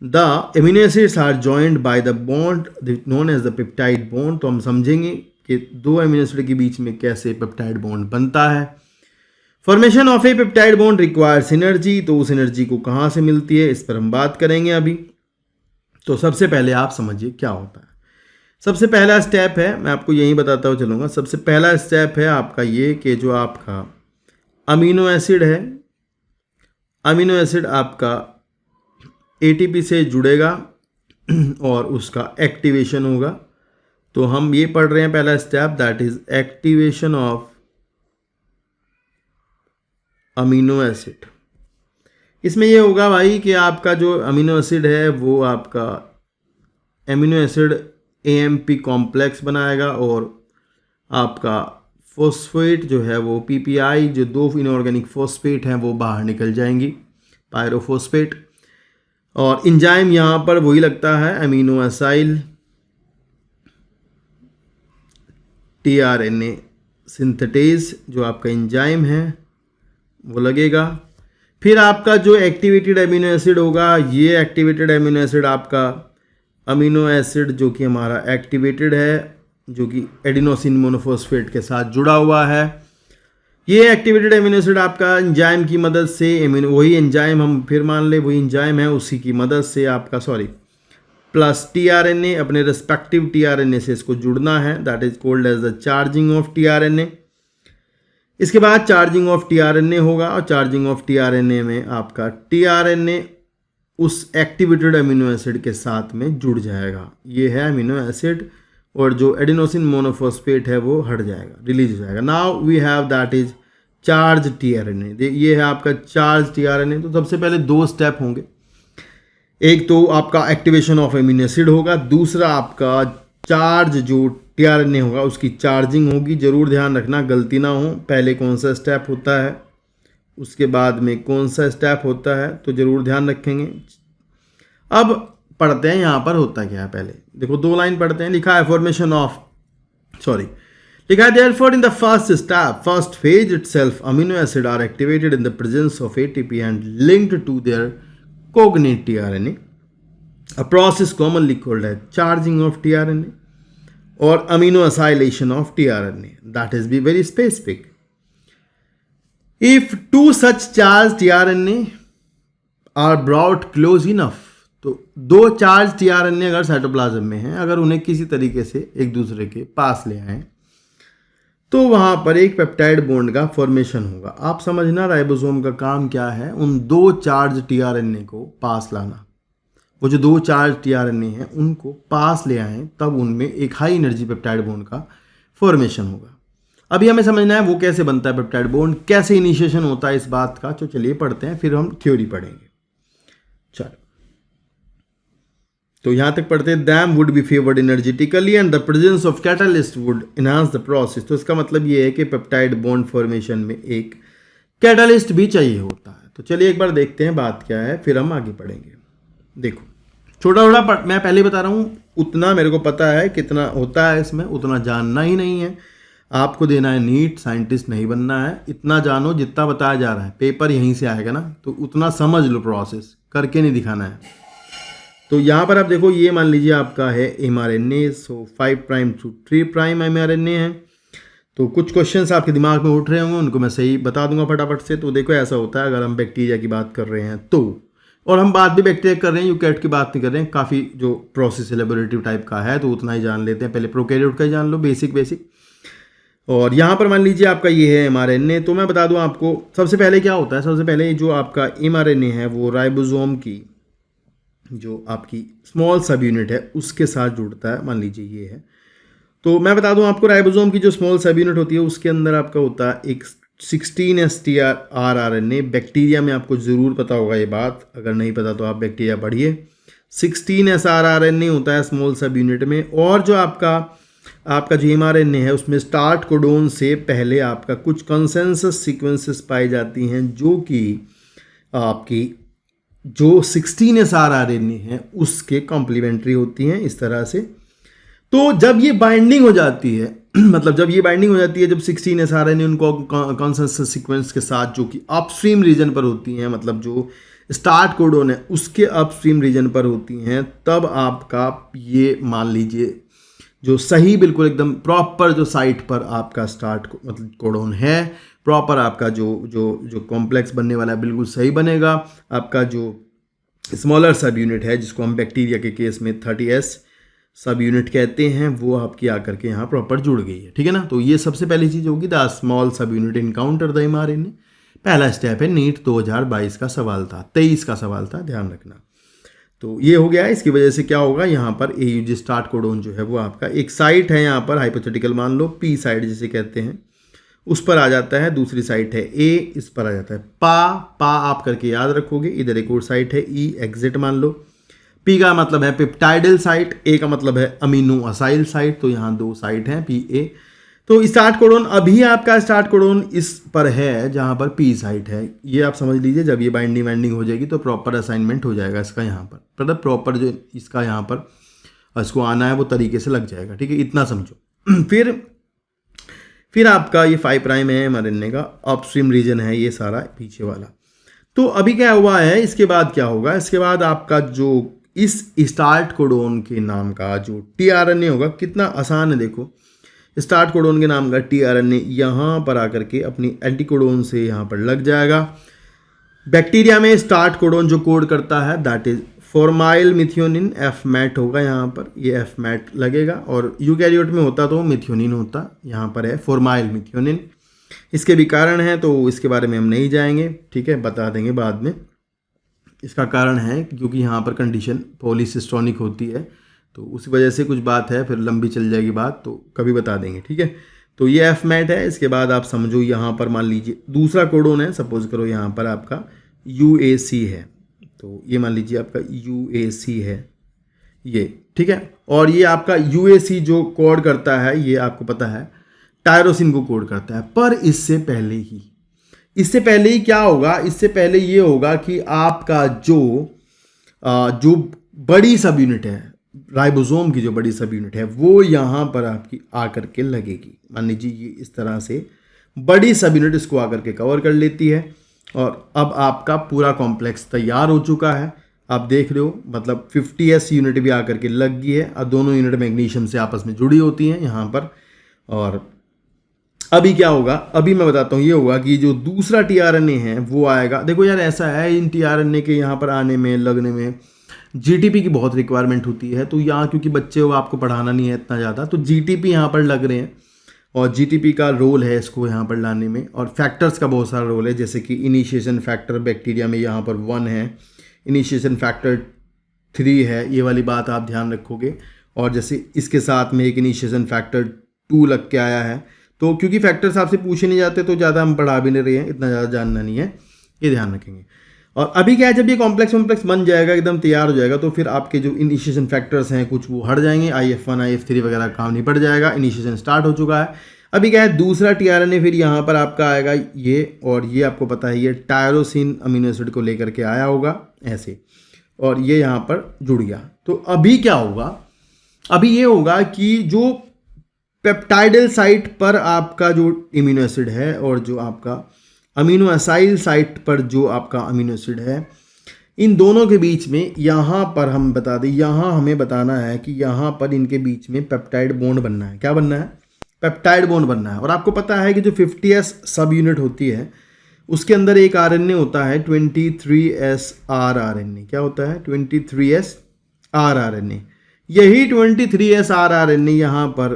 The amino acids are joined by the bond known as the peptide bond. तो हम समझेंगे कि दो अमीनो एसिड के बीच में कैसे पेप्टाइड बॉन्ड बनता है. Formation of A peptide bond requires energy. तो उस एनर्जी को कहाँ से मिलती है इस पर हम बात करेंगे अभी. तो सबसे पहले आप समझिए क्या होता है. सबसे पहला स्टेप है, मैं आपको यही बताता हुआ चलूँगा. सबसे पहला स्टेप है आपका ये कि जो आपका अमीनो एसिड है, अमीनो एसिड आपका एटीपी से जुड़ेगा और उसका एक्टिवेशन होगा. तो हम ये पढ़ रहे हैं पहला step, that is activation of amino acid. इसमें ये होगा भाई कि आपका जो अमीनो एसिड है वो आपका अमीनो एसिड एएमपी कॉम्प्लेक्स बनाएगा और आपका फॉस्फेट जो है वो पीपीआई, जो दो इनऑर्गेनिक फॉस्फेट हैं वो बाहर निकल जाएंगी, पायरोफॉस्फेट. और इंजाइम यहाँ पर वही लगता है अमीनो एसाइल टीआरएनए सिंथेटेज, जो आपका इंजाइम है वो लगेगा. फिर आपका जो एक्टिवेटेड अमीनो एसिड होगा, ये एक्टिवेटेड अमीनो एसिड आपका अमीनो एसिड जो कि हमारा एक्टिवेटेड है, जो कि एडिनोसिन मोनोफॉस्फेट के साथ जुड़ा हुआ है, ये एक्टिवेटेड अमीनो एसिड आपका एंजाइम की मदद से वही एंजाइम हम फिर मान ले वही एंजाइम है, उसी की मदद से आपका प्लस टीआरएनए अपने रेस्पेक्टिव टीआरएनए से इसको जुड़ना है. That is called as the charging of tRNA. इसके बाद चार्जिंग ऑफ टीआरएनए होगा और चार्जिंग ऑफ टीआरएनए में आपका टीआरएनए उस एक्टिवेटेड अमीनो एसिड के साथ में जुड़ जाएगा. ये है अमीनो एसिड और जो एडिनोसिन मोनोफॉस्फेट है वो हट जाएगा, रिलीज हो जाएगा. Now we have that is charge tRNA. ये है आपका चार्ज टीआरएनए. तो सबसे पहले दो स्टेप होंगे. एक तो आपका एक्टिवेशन ऑफ अमीनो एसिड होगा, दूसरा आपका चार्ज जो टीआरएनए होगा उसकी चार्जिंग होगी. जरूर ध्यान रखना, गलती ना हो, पहले कौन सा स्टेप होता है उसके बाद में कौन सा स्टेप होता है, तो जरूर ध्यान रखेंगे. अब पढ़ते हैं यहाँ पर होता क्या है. पहले देखो दो लाइन पढ़ते हैं. लिखा है फॉर्मेशन ऑफ लिखा है therefore in the first step, first phase itself, amino acid are activated in the presence of ATP and linked to their cognate tRNA, a process commonly called as charging of tRNA or amino acylation of tRNA. That is be very specific. If two such charged tRNA are brought close enough, तो दो चार्ज टीआरएनए अगर साइटोप्लाज्म में हैं, अगर उन्हें किसी तरीके से एक दूसरे के पास ले आएं तो वहाँ पर एक पेप्टाइड बॉन्ड का फॉर्मेशन होगा. आप समझना राइबोसोम का काम क्या है, उन दो चार्ज टीआरएनए को पास लाना. वो जो दो चार्ज टीआरएनए हैं उनको पास ले आएं तब उनमें एक हाई एनर्जी पेप्टाइड बॉन्ड का फॉर्मेशन होगा. अभी हमें समझना है वो कैसे बनता है पेप्टाइड बॉन्ड, कैसे इनिशिएशन होता है इस बात का. तो चलिए पढ़ते हैं, फिर हम थ्योरी पढ़ेंगे. चलो तो यहाँ तक पढ़ते हैं. Them would be favoured energetically and the presence of catalyst would enhance the process. तो इसका मतलब ये है कि पेप्टाइड बॉन्ड फॉर्मेशन में एक कैटालिस्ट भी चाहिए होता है. तो चलिए एक बार देखते हैं बात क्या है, फिर हम आगे पढ़ेंगे. देखो छोटा मैं पहले बता रहा हूँ, उतना मेरे को पता है कितना होता है इसमें, उतना जानना ही नहीं है. आपको देना है नीट, साइंटिस्ट नहीं बनना है. इतना जानो जितना बताया जा रहा है, पेपर यहीं से आएगा ना, तो उतना समझ लो, प्रोसेस करके नहीं दिखाना है. तो यहाँ पर आप देखो, ये मान लीजिए आपका है mRNA. So 5 prime to 3 prime mRNA है. तो कुछ क्वेश्चंस आपके दिमाग में उठ रहे होंगे, उनको मैं सही बता दूंगा फटाफट से. तो देखो ऐसा होता है अगर हम बैक्टीरिया की बात कर रहे हैं तो, और हम बात भी बैक्टीरिया कर रहे हैं, यूकैरियोट की बात नहीं कर रहे हैं. काफ़ी जो प्रोसेस लेबोरेटरी टाइप का है तो उतना ही जान लेते हैं. पहले प्रोकैरियोट का ही जान लो, बेसिक. और यहाँ पर मान लीजिए आपका ये है mRNA. तो मैं बता दूँ आपको सबसे पहले क्या होता है. सबसे पहले जो आपका mRNA है वो राइबोसोम की जो आपकी स्मॉल सब यूनिट है उसके साथ जुड़ता है. मान लीजिए ये है. तो मैं बता दूं आपको, राइबोसोम की जो स्मॉल सब यूनिट होती है उसके अंदर आपका होता है एक 16S rRNA. बैक्टीरिया में आपको ज़रूर पता होगा ये बात, अगर नहीं पता तो आप बैक्टीरिया पढ़िए. 16S rRNA होता है स्मॉल सब यूनिट में. और जो आपका जो mRNA है उसमें स्टार्ट कोडोन से पहले आपका कुछ कंसेंसस सीक्वेंसेस पाई जाती हैं जो कि आपकी जो 16S RNA है उसके कॉम्प्लीमेंट्री होती हैं इस तरह से। तो जब ये बाइंडिंग हो जाती है मतलब जब ये बाइंडिंग हो जाती है, जब 16S RNA उनको कॉन्सेंसस सीक्वेंस के साथ जो कि अपस्ट्रीम रीजन पर होती हैं, मतलब जो स्टार्ट कोडोन है उसके अपस्ट्रीम रीजन पर होती हैं, तब आपका ये मान लीजिए जो सही बिल्कुल एकदम प्रॉपर जो साइट पर आपका स्टार्ट मतलब कोडोन है, प्रॉपर आपका जो कॉम्प्लेक्स बनने वाला है बिल्कुल सही बनेगा। आपका जो स्मॉलर सब यूनिट है जिसको हम बैक्टीरिया के केस में 30S सब यूनिट कहते हैं, वो आपकी आकर के यहाँ प्रॉपर जुड़ गई है, ठीक है ना। तो ये सबसे पहली चीज़ होगी, द स्मॉल सब यूनिट इनकाउंटर द mRNA। पहला स्टेप है, नीट 2022 का सवाल था, 23 का सवाल था, ध्यान रखना। तो ये हो गया। इसकी वजह से क्या होगा, यहाँ पर AUG स्टार्ट कोडोन जो है वो आपका एक साइट है, यहाँ पर हाइपोथेटिकल मान लो P साइट जिसे कहते हैं, उस पर आ जाता है। दूसरी साइट है A, इस पर आ जाता है पा आप करके याद रखोगे। इधर एक और साइट है E, एग्जिट मान लो। P का मतलब है पेप्टाइडल साइट, A का मतलब है अमीनो असाइल साइट। तो यहाँ दो साइट हैं PA। तो स्टार्ट कोडोन अभी आपका स्टार्ट कोडोन इस पर है जहाँ पर P साइट है, ये आप समझ लीजिए। जब ये बाइंडिंग वाइंडिंग हो जाएगी तो प्रॉपर असाइनमेंट हो जाएगा इसका यहाँ पर, मतलब प्रॉपर जो इसका यहाँ पर इसको आना है वो तरीके से लग जाएगा, ठीक है, इतना समझो। फिर आपका ये 5 प्राइम है mRNA का अपस्ट्रीम रीजन है ये सारा पीछे वाला। तो अभी क्या हुआ है, इसके बाद क्या होगा, इसके बाद आपका जो इस स्टार्ट कोडोन के नाम का जो tRNA होगा, कितना आसान है देखो। स्टार्ट कोडोन के नाम का tRNA यहाँ पर आकर के अपनी एंटीकोडोन से यहाँ पर लग जाएगा। बैक्टीरिया में स्टार्ट कोडोन जो कोड करता है दैट इज फॉर्माइल मिथियोनिन, एफमैट होगा यहाँ पर, ये एफमैट लगेगा। और यूकैरियोट में होता तो मिथियोनिन होता, यहाँ पर है फॉर्माइल मिथियोनिन। इसके भी कारण है तो इसके बारे में हम नहीं जाएंगे, ठीक है, बता देंगे बाद में। इसका कारण है क्योंकि यहाँ पर कंडीशन पॉलीसिस्टोनिक होती है, तो उस वजह से कुछ बात है, फिर लंबी चल जाएगी बात, तो कभी बता देंगे, ठीक है। तो ये एफमैट है। इसके बाद आप समझो यहाँ पर मान लीजिए दूसरा कोडोन है, सपोज करो यहाँ पर आपका UAC है, तो ये मान लीजिए आपका UAC है ये, ठीक है। और ये आपका UAC जो कोड करता है ये आपको पता है टायरोसिन को कोड करता है। पर इससे पहले ही क्या होगा, इससे पहले ये होगा कि आपका जो बड़ी सब यूनिट है, राइबोसोम की जो बड़ी सब यूनिट है वो यहाँ पर आपकी आकर के लगेगी। मान लीजिए ये इस तरह से बड़ी सब यूनिट इसको आकर के कवर कर लेती है, और अब आपका पूरा कॉम्प्लेक्स तैयार हो चुका है। आप देख रहे हो, मतलब 50S यूनिट भी आकर के लग गई है, और दोनों यूनिट मैग्नीशियम से आपस में जुड़ी होती हैं यहाँ पर। और अभी क्या होगा, अभी मैं बताता हूँ, ये होगा कि जो दूसरा tRNA है वो आएगा। देखो यार ऐसा है, इन tRNA के यहाँ पर आने में लगने में GTP की बहुत रिक्वायरमेंट होती है। तो यहाँ क्योंकि बच्चे को आपको पढ़ाना नहीं है इतना ज़्यादा, तो GTP यहाँ पर लग रहे हैं, और GTP का रोल है इसको यहाँ पर लाने में। और फैक्टर्स का बहुत सारा रोल है, जैसे कि इनिशिएशन फैक्टर बैक्टीरिया में यहाँ पर 1 है, इनिशिएशन फैक्टर 3 है, ये वाली बात आप ध्यान रखोगे। और जैसे इसके साथ में एक इनिशिएशन फैक्टर 2 लग के आया है। तो क्योंकि फैक्टर्स आपसे पूछे नहीं जाते तो ज़्यादा हम पढ़ा भी नहीं रहे हैं, इतना ज़्यादा जानना नहीं है, ये ध्यान रखेंगे। और अभी क्या है, जब ये कॉम्प्लेक्स बन जाएगा, एकदम तैयार हो जाएगा, तो फिर आपके जो इनिशिएशन फैक्टर्स हैं कुछ वो हट जाएंगे, IF1 IF3 वगैरह काम नहीं पड़ जाएगा, इनिशिएशन स्टार्ट हो चुका है। अभी क्या है, दूसरा tRNA फिर यहाँ पर आपका आएगा ये, और ये आपको पता है ये टायरोसिन अमीनो एसिड को लेकर के आया होगा ऐसे, और ये यहाँ पर जुड़ गया। तो अभी क्या होगा, अभी ये होगा कि जो पेप्टाइडल साइट पर आपका जो अमीनो एसिड है और जो आपका अमीनो असाइल साइट पर जो आपका अमीनो एसिड है, इन दोनों के बीच में यहाँ पर हम बता दें, यहाँ हमें बताना है कि यहाँ पर इनके बीच में पेप्टाइड बॉन्ड बनना है। क्या बनना है, पेप्टाइड बॉन्ड बनना है। और आपको पता है कि जो 50S सब यूनिट होती है उसके अंदर एक RNA होता है 23S rRNA। क्या होता है, 23S rRNA। यही 23S rRNA यहाँ पर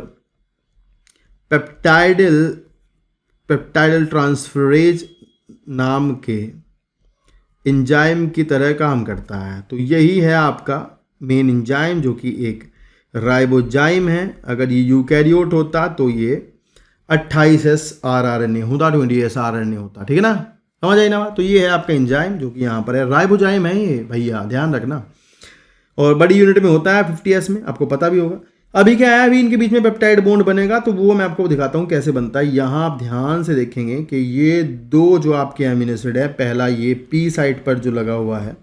पेप्टाइडल ट्रांसफरेज नाम के एंजाइम की तरह काम करता है। तो यही है आपका मेन एंजाइम, जो कि एक राइबोजाइम है। अगर ये यूकैरियोट होता तो ये 28S rRNA होता, 20S rRNA होता, ठीक है ना, समझ आई ना बात। तो ये है आपका एंजाइम जो कि यहाँ पर है, राइबोजाइम है ये भैया, ध्यान रखना। और बड़ी यूनिट में होता है 50S में, आपको पता भी होगा। अभी क्या है, अभी इनके बीच में पेप्टाइड बॉन्ड बनेगा, तो वो मैं आपको दिखाता हूँ कैसे बनता है। यहाँ आप ध्यान से देखेंगे कि ये दो जो आपके अमीनो एसिड है, पहला ये P साइट पर जो लगा हुआ है,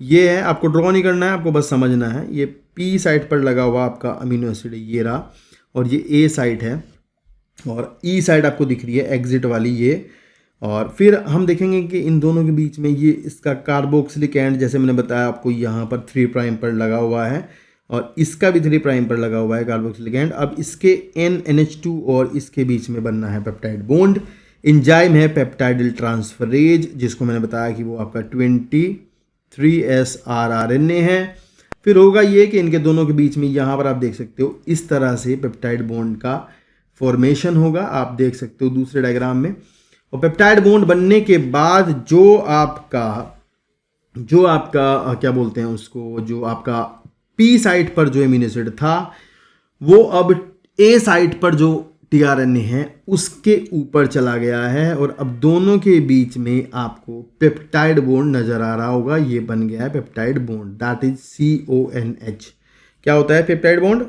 ये है, आपको ड्रॉ नहीं करना है, आपको बस समझना है। ये पी साइट पर लगा हुआ आपका अमीनो एसिड ये रहा, और ये ए साइट है, और ई साइड आपको दिख रही है एग्जिट वाली ये। और फिर हम देखेंगे कि इन दोनों के बीच में ये इसका कार्बोक्सिलिक एंड, जैसे मैंने बताया आपको, यहाँ पर 3 प्राइम पर लगा हुआ है, और इसका भी 3 प्राइम पर लगा हुआ है कार्बोक्सिलिक एंड। अब इसके NH2 और इसके बीच में बनना है पेप्टाइड बॉन्ड। एंजाइम है पेप्टाइडल ट्रांसफरेज, जिसको मैंने बताया कि वो आपका 23S rRNA है। फिर होगा ये कि इनके दोनों के बीच में यहाँ पर आप देख सकते हो इस तरह से पेप्टाइड बॉन्ड का फॉर्मेशन होगा, आप देख सकते हो दूसरे डायग्राम में। और पेप्टाइड बॉन्ड बनने के बाद जो आपका क्या बोलते हैं उसको, जो आपका पी साइट पर जो एमिनो एसिड था वो अब ए साइट पर जो टीआरएनए है उसके ऊपर चला गया है, और अब दोनों के बीच में आपको पेप्टाइड बॉन्ड नजर आ रहा होगा। ये बन गया है peptide bond, that is CONH। क्या होता है पेप्टाइड बॉन्ड?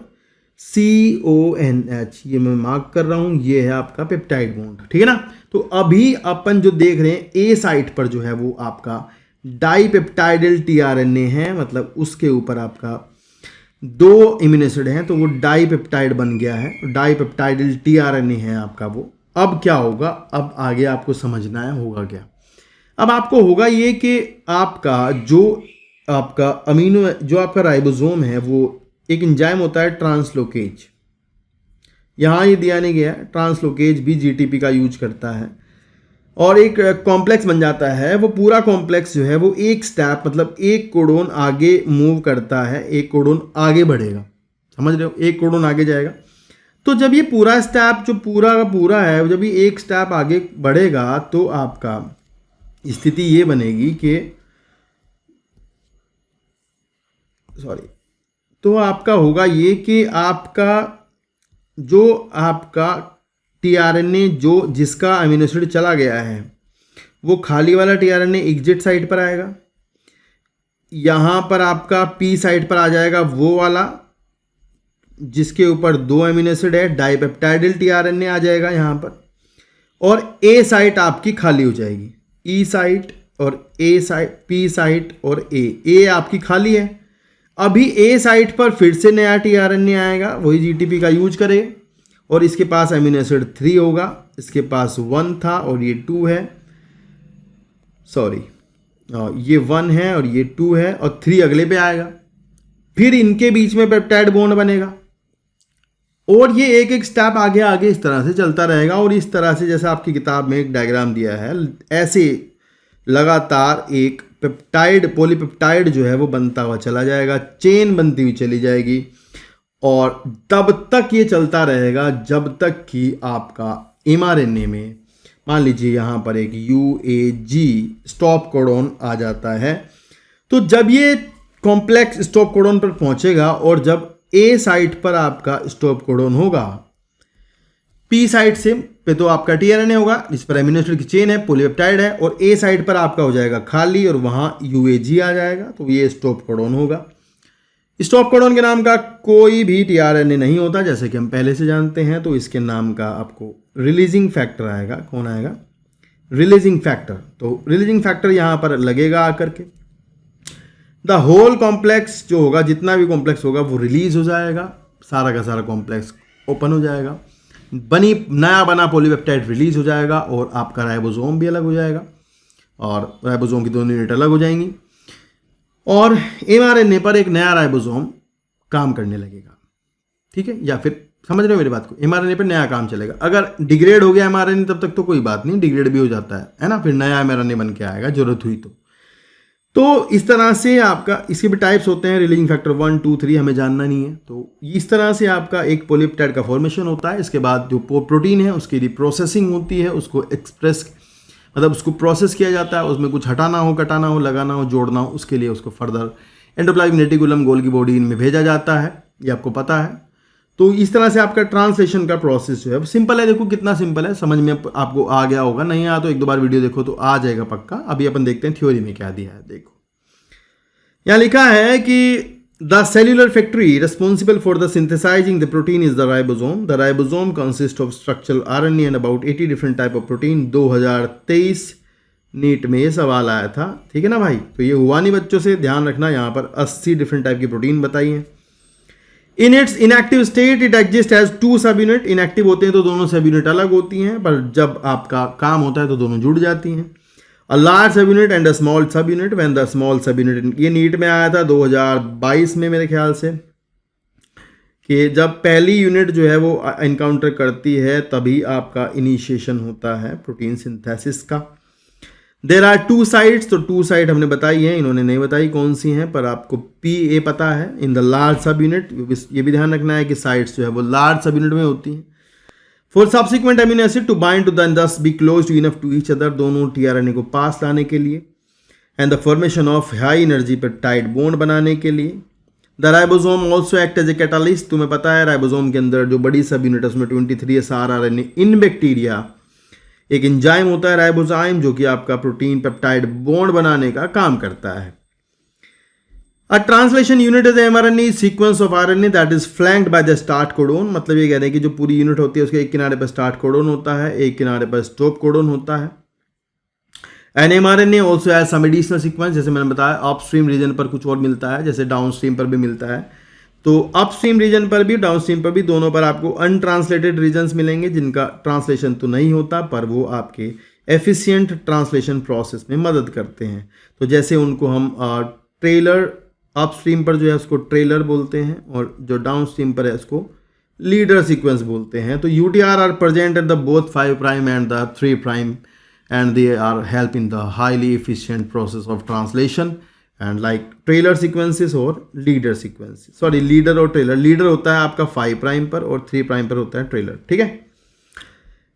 CONH। ये मैं मार्क कर रहा हूं, ये है आपका पेप्टाइड बॉन्ड, ठीक है ना। तो अभी अपन जो देख रहे हैं ए साइट पर जो है वो आपका डाईपेप्टाइडल टीआरएनए है, मतलब उसके ऊपर आपका 2 इम्यूनो एसिड हैं, तो वो डाईपेप्टाइड बन गया है, डाईपेप्टाइडल टीआरएनए है आपका वो। अब क्या होगा, अब आगे आपको समझना है होगा क्या। अब आपको होगा ये कि आपका आपका राइबोसोम है वो एक एंजाइम होता है ट्रांसलोकेज, यहाँ ये दिया नहीं गया, ट्रांसलोकेज भी जीटीपी का यूज करता है, और एक कॉम्प्लेक्स बन जाता है। वो पूरा कॉम्प्लेक्स जो है वो एक स्टेप, मतलब एक कोडोन आगे मूव करता है, एक कोडोन आगे बढ़ेगा, समझ रहे हो, एक कोडोन आगे जाएगा। तो जब ये पूरा स्टेप जो पूरा का पूरा है, जब ये एक स्टेप आगे बढ़ेगा तो आपका स्थिति ये बनेगी कि तो आपका होगा ये कि आपका टीआरएनए जिसका अमीनो एसिड चला गया है वो खाली वाला टीआरएनए एग्जिट साइट पर आएगा, यहाँ पर आपका पी साइट पर आ जाएगा वो वाला जिसके ऊपर 2 अमीनो एसिड है, डाईपेप्टाइडल टीआरएनए आ जाएगा यहाँ पर, और ए साइट आपकी खाली हो जाएगी, ई साइट और ए साइट, पी साइट और ए आपकी खाली है। अभी ए साइट पर फिर से नया टीआरएनए आएगा, वही जीटीपी का यूज करेगा, और इसके पास अमीनो एसिड 3 होगा, इसके पास 1 था और ये 2 है, ये 1 है और ये 2 है, और 3 अगले पे आएगा। फिर इनके बीच में पेप्टाइड बॉन्ड बनेगा, और ये एक एक स्टेप आगे आगे इस तरह से चलता रहेगा। और इस तरह से जैसे आपकी किताब में एक डायग्राम दिया है, ऐसे लगातार एक पेप्टाइड पॉलीपेप्टाइड जो है वो बनता हुआ चला जाएगा, चेन बनती हुई चली जाएगी, और तब तक ये चलता रहेगा जब तक कि आपका एमआरएनए में मान लीजिए यहाँ पर एक UAG स्टॉप कोडोन आ जाता है। तो जब ये कॉम्प्लेक्स स्टॉप कोडोन पर पहुंचेगा, और जब ए साइट पर आपका स्टॉप कोडोन होगा, पी साइट से पे तो आपका टीआरएनए होगा जिस पर एमिनो एसिड की चेन है, पॉलीपेप्टाइड है, और ए साइट पर आपका हो जाएगा खाली, और वहां UAG आ जाएगा, तो ये स्टॉप कोडोन होगा। स्टॉप कोडोन के नाम का कोई भी टीआरएनए नहीं होता, जैसे कि हम पहले से जानते हैं। तो इसके नाम का आपको रिलीजिंग फैक्टर आएगा। कौन आएगा? Releasing factor. तो रिलीजिंग फैक्टर यहां पर लगेगा आकर के, द होल कॉम्प्लेक्स जो होगा, जितना भी कॉम्प्लेक्स होगा वो रिलीज हो जाएगा, सारा का सारा कॉम्प्लेक्स ओपन हो जाएगा, नया बना पॉलीपेप्टाइड रिलीज हो जाएगा, और आपका राइबोसोम भी अलग हो जाएगा, और राइबोसोम की दोनों यूनिट अलग हो जाएंगी, और एमआरएनए पर एक नया राइबोसोम काम करने लगेगा। ठीक है, या फिर समझ रहे हो मेरी बात को, एमआरएनए पर नया काम चलेगा। अगर डिग्रेड हो गया एमआरएनए तब तक तो कोई बात नहीं, डिग्रेड भी हो जाता है ना, फिर नया एमआरएनए बन के आएगा जरूरत हुई तो इस तरह से आपका, इसके भी टाइप्स होते हैं, रिलीजिंग फैक्टर 1, 2, 3 हमें जानना नहीं है। तो इस तरह से आपका एक पॉलीपेप्टाइड का फॉर्मेशन होता है। इसके बाद जो प्रोटीन है उसकी रिप्रोसेसिंग होती है, उसको उसको प्रोसेस किया जाता है, उसमें कुछ हटाना हो, कटाना हो, लगाना हो, जोड़ना हो, उसके लिए उसको further endoplasmic reticulum, Golgi body इनमें भेजा जाता है, ये आपको पता है। तो इस तरह से आपका ट्रांसलेशन का प्रोसेस जो है सिंपल है। देखो कितना सिंपल है, समझ में आपको आ गया होगा, नहीं आया तो 1-2 बार वीडियो देखो तो आ जाएगा पक्का। अभी अपन देखते हैं थ्योरी में क्या दिया है। देखो यहाँ लिखा है कि the cellular factory responsible for the synthesizing the protein is the ribosome. The ribosome consists of structural RNA and about 80 different type of protein. 2023 NEET में ये सवाल आया था, ठीक है ना भाई। तो ये हुआ नहीं बच्चों से, ध्यान रखना। यहाँ पर 80 डिफरेंट टाइप की प्रोटीन बताई है। In its inactive state it exist as 2 सब यूनिट। इनएक्टिव होते हैं तो दोनों सब यूनिट अलग होती हैं, पर जब आपका काम होता है तो दोनों जुड़ जाती हैं। अ लार्ज सब यूनिट एंड अ स्मॉल सब यूनिट। व्हेन द स्मॉल सब यूनिट, ये नीट में आया था 2022 में मेरे ख्याल से, कि जब पहली यूनिट जो है वो एनकाउंटर करती है तभी आपका इनिशिएशन होता है प्रोटीन सिंथेसिस का। देर आर 2 साइट्स, तो 2 साइट हमने बताई है, इन्होंने नहीं बताई कौन सी हैं, पर आपको PA पता है इन द लार्ज सब यूनिट। ये भी ध्यान रखना है कि साइट्स जो है वो लार्ज सब यूनिट में होती हैं। For subsequent amino acid to bind to then thus be close to enough to each other, दोनों tRNA को पास लाने के लिए। And the formation of high energy peptide bond बनाने के लिए। The ribosome also act as a catalyst. तुम्हें पता है राइबोसोम के अंदर जो बड़ी सब यूनिट है उसमें 23 rRNA इन बैक्टीरिया एक एंजाइम होता है राइबोजाइम, जो कि आपका प्रोटीन पेप्टाइड बॉन्ड बनाने का काम करता है। अ translation unit is mRNA sequence of RNA that is flanked by the start codon. मतलब ये कह रहे हैं कि जो पूरी यूनिट होती है उसके एक किनारे पर स्टार्ट कोडोन होता है, एक किनारे पर स्टॉप कोडोन होता है। An mRNA also has some additional sequence, जैसे मैंने बताया अपस्ट्रीम रीजन पर कुछ और मिलता है, जैसे डाउनस्ट्रीम पर भी मिलता है। तो अपस्ट्रीम रीजन पर भी डाउनस्ट्रीम पर भी दोनों पर आपको अनट्रांसलेटेड रीजन्स मिलेंगे, जिनका ट्रांसलेशन तो नहीं होता पर वो आपके एफिशिएंट ट्रांसलेशन प्रोसेस में मदद करते हैं। तो जैसे उनको हम ट्रेलर, अपस्ट्रीम पर जो है उसको ट्रेलर बोलते हैं, और जो डाउनस्ट्रीम पर है उसको लीडर सीक्वेंस बोलते हैं। तो UTR are present at the both 5' end the 3', and they are help in the highly efficient process of translation and like trailer sequences और leader sequences। सॉरी, लीडर और ट्रेलर। लीडर होता है आपका 5' पर और 3' पर होता है ट्रेलर, ठीक है।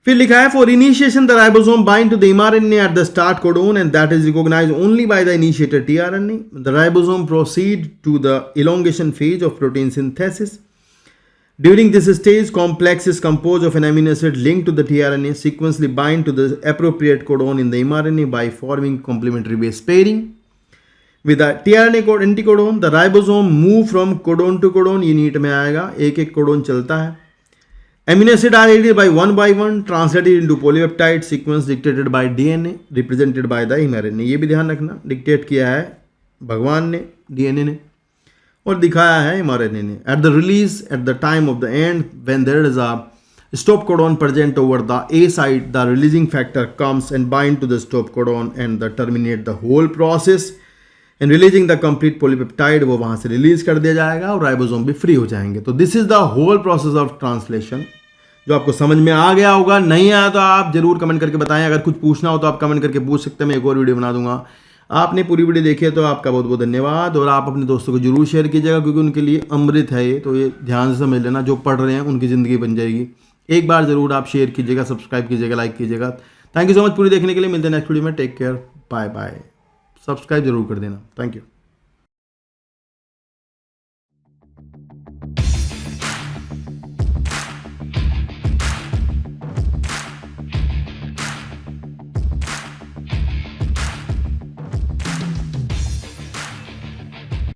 फिर लिखा है for initiation the ribosome bind to the mRNA at the start codon and that is recognised only by the initiated tRNA। The ribosome proceed to the elongation phase of protein synthesis। During this stage, complex is composed of an amino acid linked to the tRNA, sequentially bind to the appropriate codon in the mRNA by forming complementary base pairing. With the tRNA code anticodon, the ribosome move from codon to codon। ये नीट में आएगा, एक एक कोडोन चलता है। Amino acid are added by one, translated into polypeptide sequence dictated by DNA, represented by the mRNA। ये भी ध्यान रखना, डिक्टेट किया है भगवान ने, DNA ने, और दिखाया है mRNA ने। At the release at the time of the end when there is a stop codon present over the A side, the releasing factor comes and bind to the stop codon and the terminate the whole process and releasing the complete polypeptide. वो वहां से रिलीज कर दिया जाएगा और राइबोसोम भी फ्री हो जाएंगे। तो this is the whole process of translation, जो आपको समझ में आ गया होगा। नहीं आया तो आप जरूर कमेंट करके बताएं। अगर कुछ पूछना हो तो आप कमेंट करके पूछ सकते हैं, मैं एक और वीडियो बना दूंगा। आपने पूरी वीडियो देखी है तो आपका बहुत बहुत धन्यवाद, और आप अपने दोस्तों को जरूर शेयर कीजिएगा, क्योंकि उनके लिए अमृत है ये। तो ये ध्यान से समझ लेना, जो पढ़ रहे हैं उनकी ज़िंदगी बन जाएगी। एक बार ज़रूर आप शेयर कीजिएगा, सब्सक्राइब कीजिएगा, लाइक कीजिएगा। थैंक यू सो मच पूरी देखने के लिए। मिलते हैं नेक्स्ट वीडियो में। Take care, bye bye. Subscribe जरूर कर देना। Thank you.